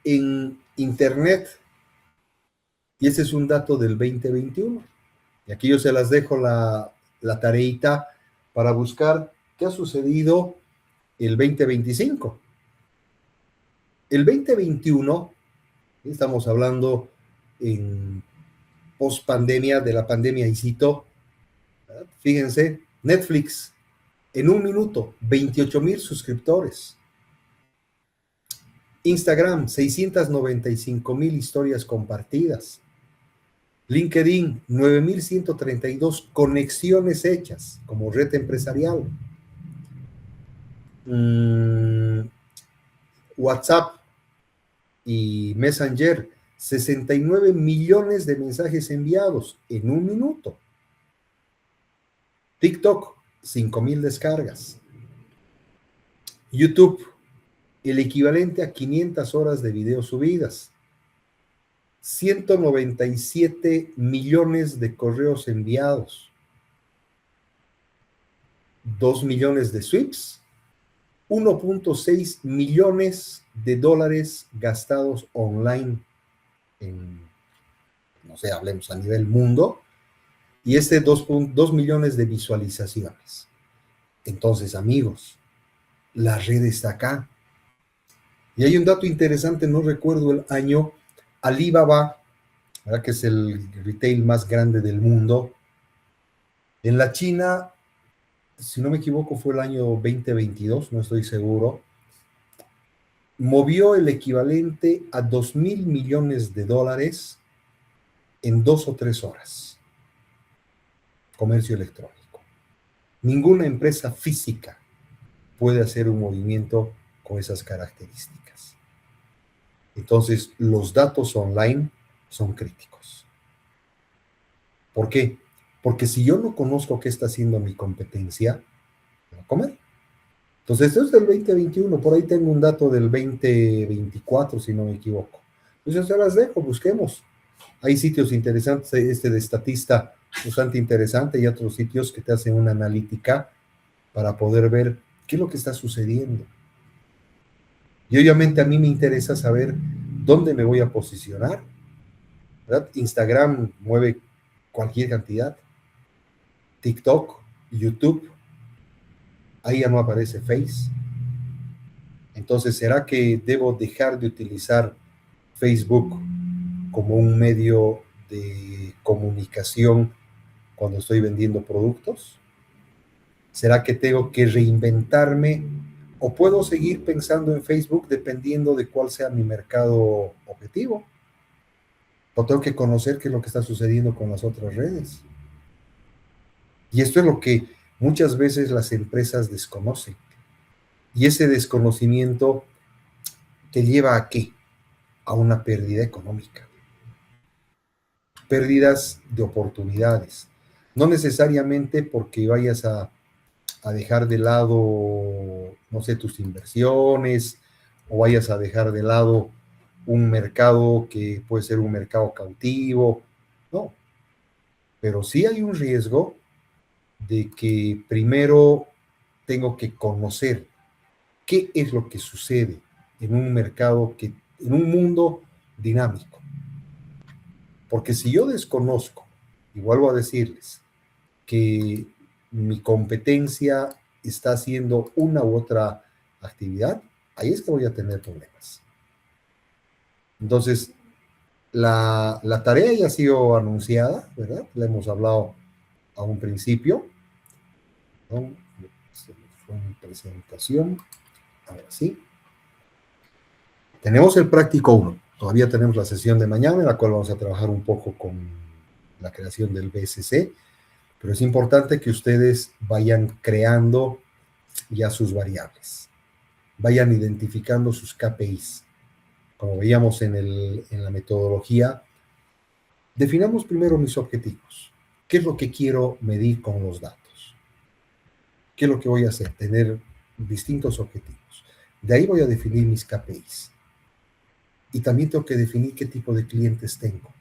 en Internet? Y ese es un dato del 2021. Y aquí yo se las dejo la tareita para buscar qué ha sucedido el 2025. El 2021, estamos hablando en post-pandemia, de la pandemia, y cito, ¿verdad? Fíjense, Netflix, en un minuto, 28,000 suscriptores. Instagram, 695,000 historias compartidas. LinkedIn, 9,132 conexiones hechas como red empresarial. WhatsApp y Messenger, 69 millones de mensajes enviados en un minuto. TikTok, 5,000 descargas. YouTube, el equivalente a 500 horas de videos subidas. 197 millones de correos enviados. 2 millones de sweeps, 1.6 millones de dólares gastados online en, no sé, hablemos a nivel mundo, y 2 millones de visualizaciones. Entonces, amigos, la red está acá. Y hay un dato interesante, no recuerdo el año, Alibaba, ¿verdad?, que es el retail más grande del mundo. En la China, si no me equivoco, fue el año 2022, no estoy seguro, movió el equivalente a 2.000 millones de dólares en 2 o 3 horas. Comercio electrónico. Ninguna empresa física puede hacer un movimiento con esas características. Entonces, los datos online son críticos. ¿Por qué? Porque si yo no conozco qué está haciendo mi competencia, me voy a comer. Entonces, esto es del 2021, por ahí tengo un dato del 2024, si no me equivoco. Entonces, se las dejo, busquemos. Hay sitios interesantes, este de Statista, bastante interesante, y otros sitios que te hacen una analítica para poder ver qué es lo que está sucediendo. Y obviamente a mí me interesa saber dónde me voy a posicionar, ¿verdad? Instagram mueve cualquier cantidad, TikTok, YouTube, ahí ya no aparece Face. Entonces, ¿será que debo dejar de utilizar Facebook como un medio de comunicación cuando estoy vendiendo productos? ¿Será que tengo que reinventarme o puedo seguir pensando en Facebook dependiendo de cuál sea mi mercado objetivo? O tengo que conocer qué es lo que está sucediendo con las otras redes. Y esto es lo que muchas veces las empresas desconocen. Y ese desconocimiento te lleva ¿a qué? A una pérdida económica. Pérdidas de oportunidades. No necesariamente porque vayas a dejar de lado, no sé, tus inversiones, o vayas a dejar de lado un mercado que puede ser un mercado cautivo, no. Pero sí hay un riesgo de que primero tengo que conocer qué es lo que sucede en un mercado, en un mundo dinámico. Porque si yo desconozco, y vuelvo a decirles, que mi competencia está haciendo una u otra actividad, ahí es que voy a tener problemas. Entonces, la tarea ya ha sido anunciada, ¿verdad? La hemos hablado a un principio, ¿no? Fue mi presentación. Ahora sí. Tenemos el práctico 1. Todavía tenemos la sesión de mañana, en la cual vamos a trabajar un poco con la creación del BSC, pero es importante que ustedes vayan creando ya sus variables, vayan identificando sus KPIs. Como veíamos en la metodología, definamos primero mis objetivos. ¿Qué es lo que quiero medir con los datos? ¿Qué es lo que voy a hacer? Tener distintos objetivos. De ahí voy a definir mis KPIs. Y también tengo que definir qué tipo de clientes tengo.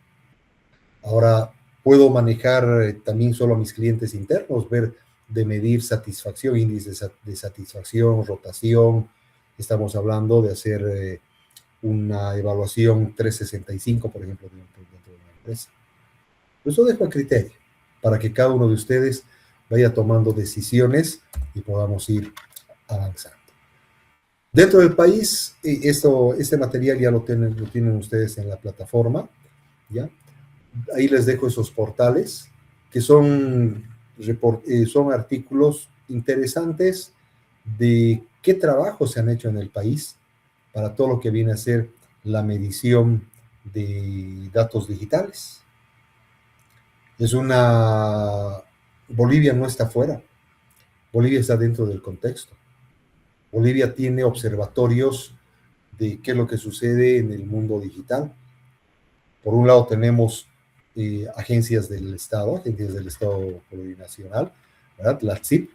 Ahora, puedo manejar también solo a mis clientes internos, ver de medir satisfacción, índices de satisfacción, rotación. Estamos hablando de hacer una evaluación 365, por ejemplo, dentro de una empresa. Eso dejo a criterio para que cada uno de ustedes vaya tomando decisiones y podamos ir avanzando. Dentro del país, este material ya lo tienen ustedes en la plataforma, ¿ya? Ahí les dejo esos portales, que son artículos interesantes de qué trabajos se han hecho en el país para todo lo que viene a ser la medición de datos digitales. Bolivia no está fuera, Bolivia está dentro del contexto. Bolivia tiene observatorios de qué es lo que sucede en el mundo digital. Por un lado tenemos agencias del Estado Plurinacional, ¿verdad? La CIP,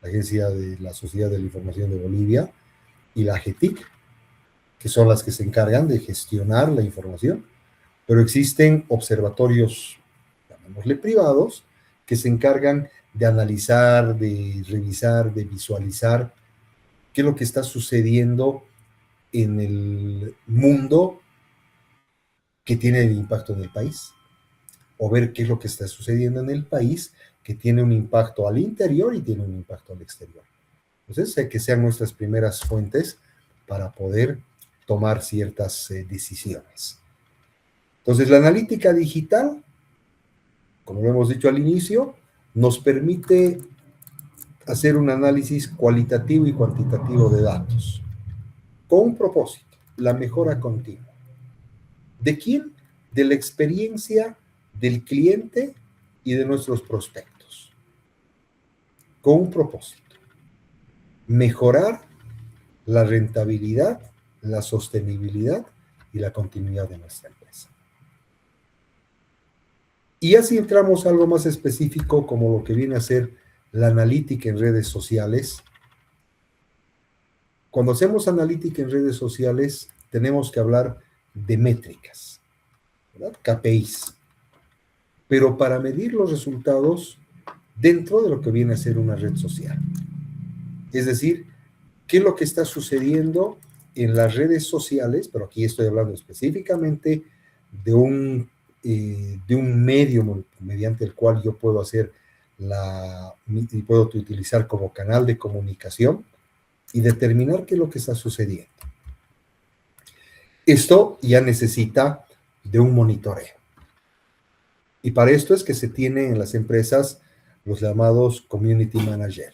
la Agencia de la Sociedad de la Información de Bolivia, y la GETIC, que son las que se encargan de gestionar la información. Pero existen observatorios, llamémosle privados, que se encargan de analizar, de revisar, de visualizar qué es lo que está sucediendo en el mundo que tiene el impacto en el país, o ver qué es lo que está sucediendo en el país que tiene un impacto al interior y tiene un impacto al exterior. Entonces, que sean nuestras primeras fuentes para poder tomar ciertas decisiones. Entonces, la analítica digital, como lo hemos dicho al inicio, nos permite hacer un análisis cualitativo y cuantitativo de datos, con un propósito, la mejora continua. ¿De quién? De la experiencia del cliente y de nuestros prospectos, con un propósito, mejorar la rentabilidad, la sostenibilidad y la continuidad de nuestra empresa. Y así entramos a algo más específico como lo que viene a ser la analítica en redes sociales. Cuando hacemos analítica en redes sociales, tenemos que hablar de métricas, ¿verdad? KPIs. Pero para medir los resultados dentro de lo que viene a ser una red social. Es decir, qué es lo que está sucediendo en las redes sociales, pero aquí estoy hablando específicamente de un medio mediante el cual yo puedo hacer y puedo utilizar como canal de comunicación y determinar qué es lo que está sucediendo. Esto ya necesita de un monitoreo. Y para esto es que se tiene en las empresas los llamados community manager.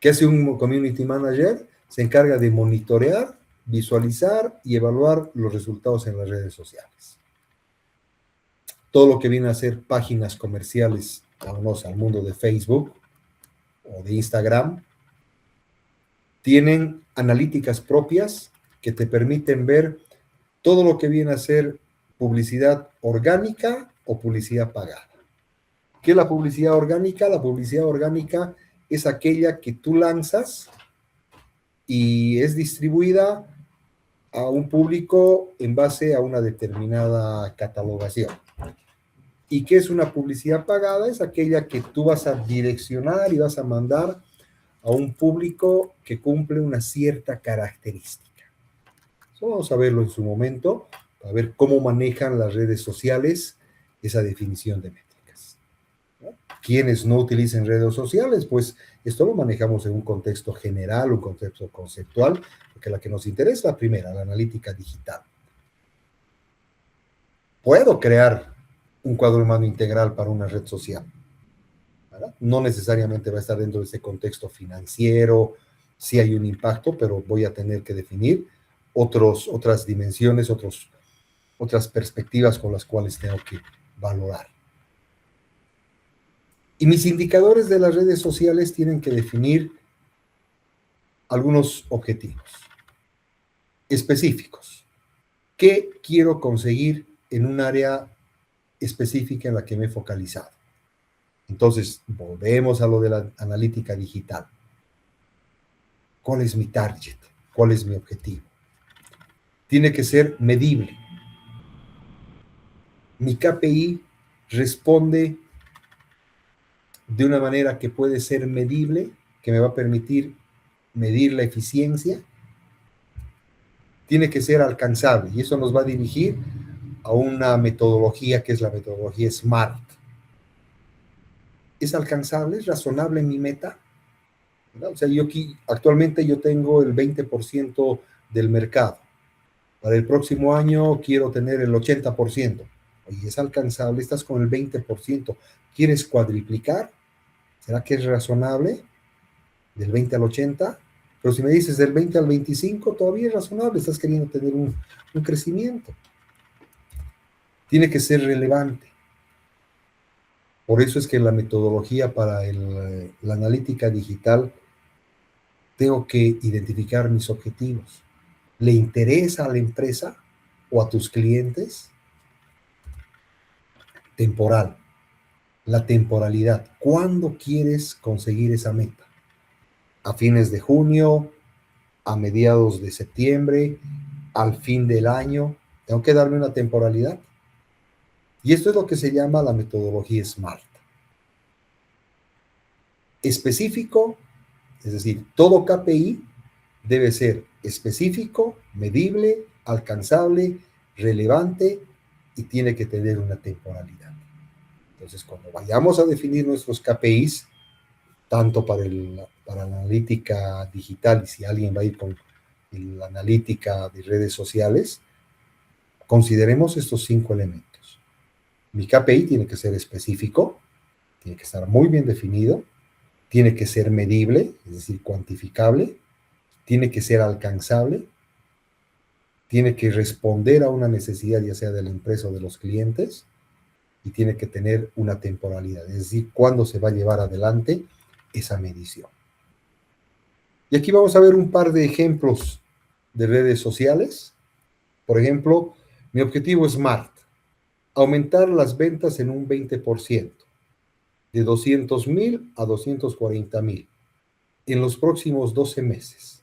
¿Qué hace un community manager? Se encarga de monitorear, visualizar y evaluar los resultados en las redes sociales. Todo lo que viene a ser páginas comerciales, vámonos al mundo de Facebook o de Instagram, tienen analíticas propias que te permiten ver todo lo que viene a ser publicidad orgánica o publicidad pagada. ¿Qué es la publicidad orgánica? La publicidad orgánica es aquella que tú lanzas y es distribuida a un público en base a una determinada catalogación. ¿Y qué es una publicidad pagada? Es aquella que tú vas a direccionar y vas a mandar a un público que cumple una cierta característica. Eso vamos a verlo en su momento, a ver cómo manejan las redes sociales esa definición de métricas, ¿no? Quienes no utilicen redes sociales, pues esto lo manejamos en un contexto general, un contexto conceptual, porque la que nos interesa es la primera, la analítica digital. Puedo crear un cuadro humano integral para una red social, ¿verdad? No necesariamente va a estar dentro de ese contexto financiero, sí hay un impacto, pero voy a tener que definir otras dimensiones, otras perspectivas con las cuales tengo que valorar. Y mis indicadores de las redes sociales tienen que definir algunos objetivos específicos. ¿Qué quiero conseguir en un área específica en la que me he focalizado? Entonces, volvemos a lo de la analítica digital. ¿Cuál es mi target? ¿Cuál es mi objetivo? Tiene que ser medible. Mi KPI responde de una manera que puede ser medible, que me va a permitir medir la eficiencia. Tiene que ser alcanzable y eso nos va a dirigir a una metodología que es la metodología SMART. ¿Es alcanzable? ¿Es razonable mi meta? ¿Verdad? O sea, actualmente yo tengo el 20% del mercado. Para el próximo año quiero tener el 80%. Oye, ¿es alcanzable? Estás con el 20%. ¿Quieres cuadriplicar? ¿Será que es razonable? Del 20 al 80. Pero si me dices del 20 al 25, todavía es razonable. Estás queriendo tener un crecimiento. Tiene que ser relevante. Por eso es que la metodología para la analítica digital tengo que identificar mis objetivos. ¿Le interesa a la empresa o a tus clientes? Temporal. La temporalidad. ¿Cuándo quieres conseguir esa meta? ¿A fines de junio? ¿A mediados de septiembre? ¿Al fin del año? Tengo que darme una temporalidad. Y esto es lo que se llama la metodología SMART. específico, es decir, todo KPI debe ser específico, medible, alcanzable, relevante y tiene que tener una temporalidad. Entonces, cuando vayamos a definir nuestros KPIs, tanto para la analítica digital y si alguien va a ir con la analítica de redes sociales, consideremos estos 5 elementos. Mi KPI tiene que ser específico, tiene que estar muy bien definido, tiene que ser medible, es decir, cuantificable, tiene que ser alcanzable, tiene que responder a una necesidad ya sea de la empresa o de los clientes y tiene que tener una temporalidad, es decir, cuándo se va a llevar adelante esa medición. Y aquí vamos a ver un par de ejemplos de redes sociales. Por ejemplo, mi objetivo SMART, aumentar las ventas en un 20%, de 200,000 a 240,000 en los próximos 12 meses,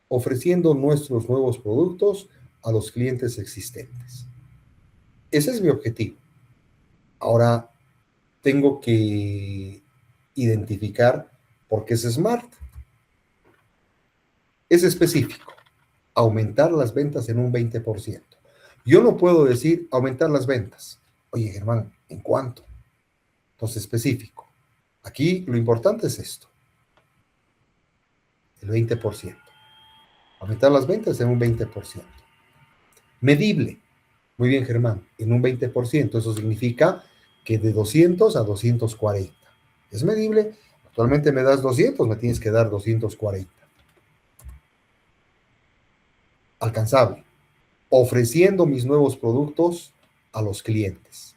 ofreciendo nuestros nuevos productos a los clientes existentes. Ese es mi objetivo. Ahora tengo que identificar por qué es SMART. Es específico, aumentar las ventas en un 20%. Yo no puedo decir aumentar las ventas. Oye, Germán, ¿en cuánto? Entonces, específico. Aquí lo importante es esto, el 20%. Aumentar las ventas en un 20%. Medible. Muy bien, Germán, en un 20%. Eso significa que de 200 a 240. ¿Es medible? Actualmente me das 200, me tienes que dar 240. Alcanzable. Ofreciendo mis nuevos productos a los clientes.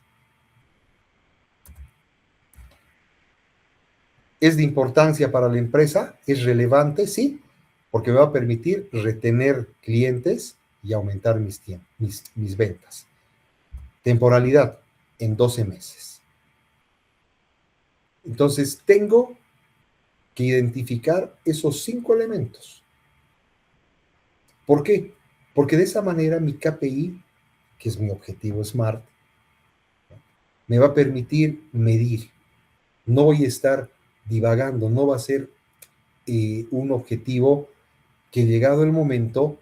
¿Es de importancia para la empresa? ¿Es relevante? Sí, porque me va a permitir retener clientes y aumentar mis ventas. Temporalidad, en 12 meses. Entonces, tengo que identificar esos 5 elementos. ¿Por qué? Porque de esa manera mi KPI, que es mi objetivo SMART, me va a permitir medir. No voy a estar divagando, no va a ser un objetivo que llegado el momento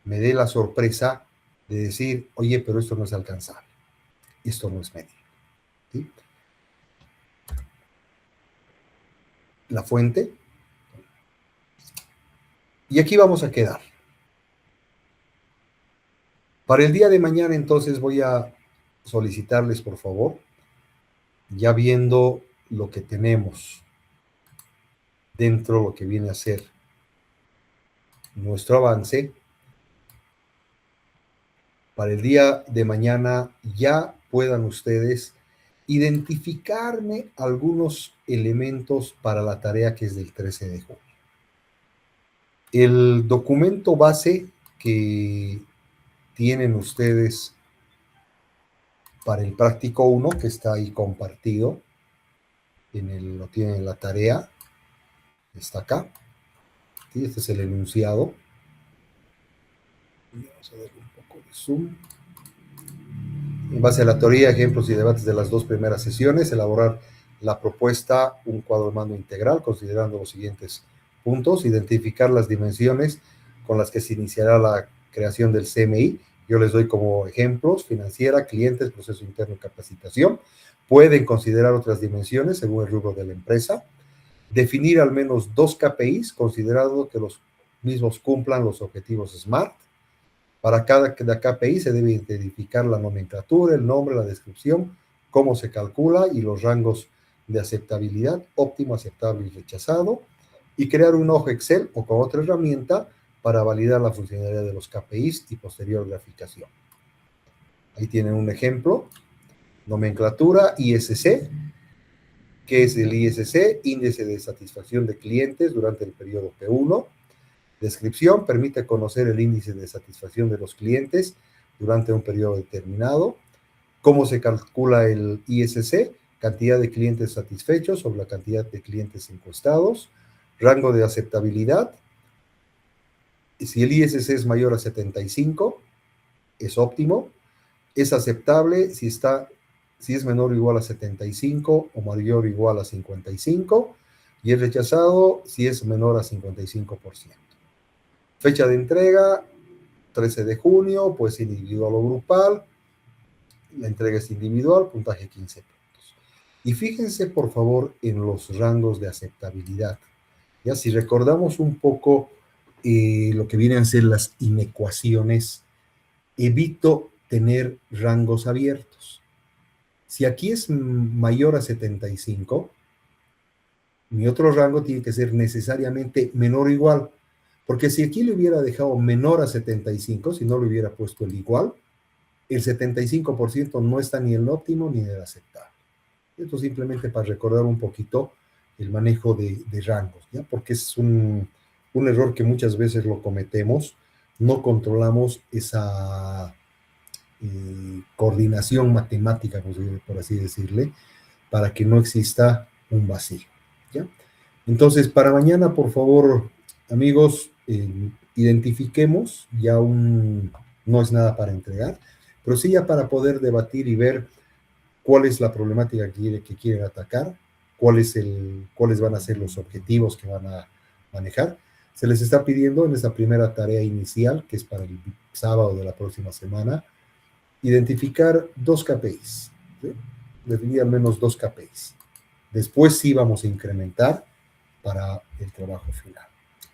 me dé la sorpresa de decir, oye, pero esto no es alcanzable, esto no es medible. ¿Sí? La fuente. Y aquí vamos a quedar. Para el día de mañana, entonces, voy a solicitarles, por favor, ya viendo lo que tenemos dentro de lo que viene a ser nuestro avance, para el día de mañana ya puedan ustedes identificarme algunos elementos para la tarea que es del 13 de junio. El documento base que tienen ustedes para el práctico 1, que está ahí compartido, lo tienen en la tarea, está acá. ¿Sí? Este es el enunciado. Vamos a darle un poco de zoom. En base a la teoría, ejemplos y debates de las 2 primeras sesiones, elaborar la propuesta, un cuadro de mando integral, considerando los siguientes puntos, identificar las dimensiones con las que se iniciará la creación del CMI. Yo les doy como ejemplos: financiera, clientes, proceso interno y capacitación. Pueden considerar otras dimensiones según el rubro de la empresa. Definir al menos 2 KPIs, considerando que los mismos cumplan los objetivos SMART. Para cada KPI se debe identificar la nomenclatura, el nombre, la descripción, cómo se calcula y los rangos de aceptabilidad, óptimo, aceptable y rechazado, y crear un hoja Excel o con otra herramienta para validar la funcionalidad de los KPIs y posterior graficación. Ahí tienen un ejemplo: nomenclatura ISC. ¿Qué es el ISC? Índice de satisfacción de clientes durante el periodo P1. Descripción: permite conocer el índice de satisfacción de los clientes durante un periodo determinado. ¿Cómo se calcula el ISC? Cantidad de clientes satisfechos sobre la cantidad de clientes encuestados. Rango de aceptabilidad: si el ISC es mayor a 75, es óptimo. Es aceptable si es menor o igual a 75 o mayor o igual a 55. y es rechazado si es menor a 55%. Fecha de entrega, 13 de junio, puede ser individual o grupal. La entrega es individual, puntaje 15 puntos. Y fíjense, por favor, en los rangos de aceptabilidad. Ya, si recordamos un poco lo que vienen a ser las inecuaciones, evito tener rangos abiertos. Si aquí es mayor a 75, mi otro rango tiene que ser necesariamente menor o igual, porque si aquí le hubiera dejado menor a 75, si no le hubiera puesto el igual, el 75% no está ni en el óptimo ni en el aceptable. Esto simplemente para recordar un poquito el manejo de rangos, ¿ya? Porque es un error que muchas veces lo cometemos, no controlamos esa coordinación matemática, por así decirle, para que no exista un vacío, ¿ya? Entonces, para mañana, por favor, amigos, identifiquemos ya no es nada para entregar, pero sí ya para poder debatir y ver cuál es la problemática que quieren atacar, cuáles van a ser los objetivos que van a manejar. Se les está pidiendo en esa primera tarea inicial, que es para el sábado de la próxima semana, identificar 2 KPIs, ¿sí? Definir al menos 2 KPIs. Después sí vamos a incrementar para el trabajo final.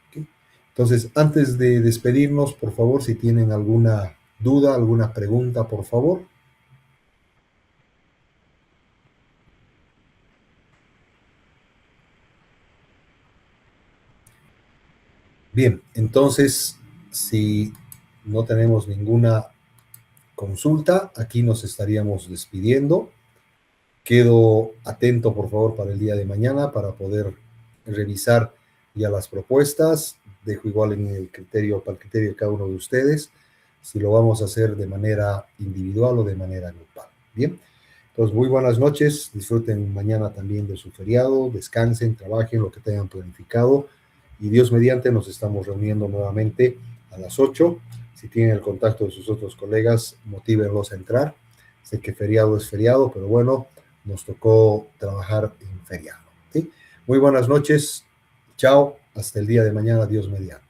¿Okay? Entonces, antes de despedirnos, por favor, si tienen alguna duda, alguna pregunta, por favor. Bien, entonces, si no tenemos ninguna consulta, aquí nos estaríamos despidiendo. Quedo atento, por favor, para el día de mañana para poder revisar ya las propuestas. Dejo igual en el criterio, para el criterio de cada uno de ustedes, si lo vamos a hacer de manera individual o de manera grupal. Bien, entonces muy buenas noches, disfruten mañana también de su feriado, descansen, trabajen lo que tengan planificado y Dios mediante nos estamos reuniendo nuevamente a las 8. Si tienen el contacto de sus otros colegas, motívenlos a entrar. Sé que feriado es feriado, pero bueno, nos tocó trabajar en feriado, ¿sí? Muy buenas noches, chao, hasta el día de mañana, Dios mediante.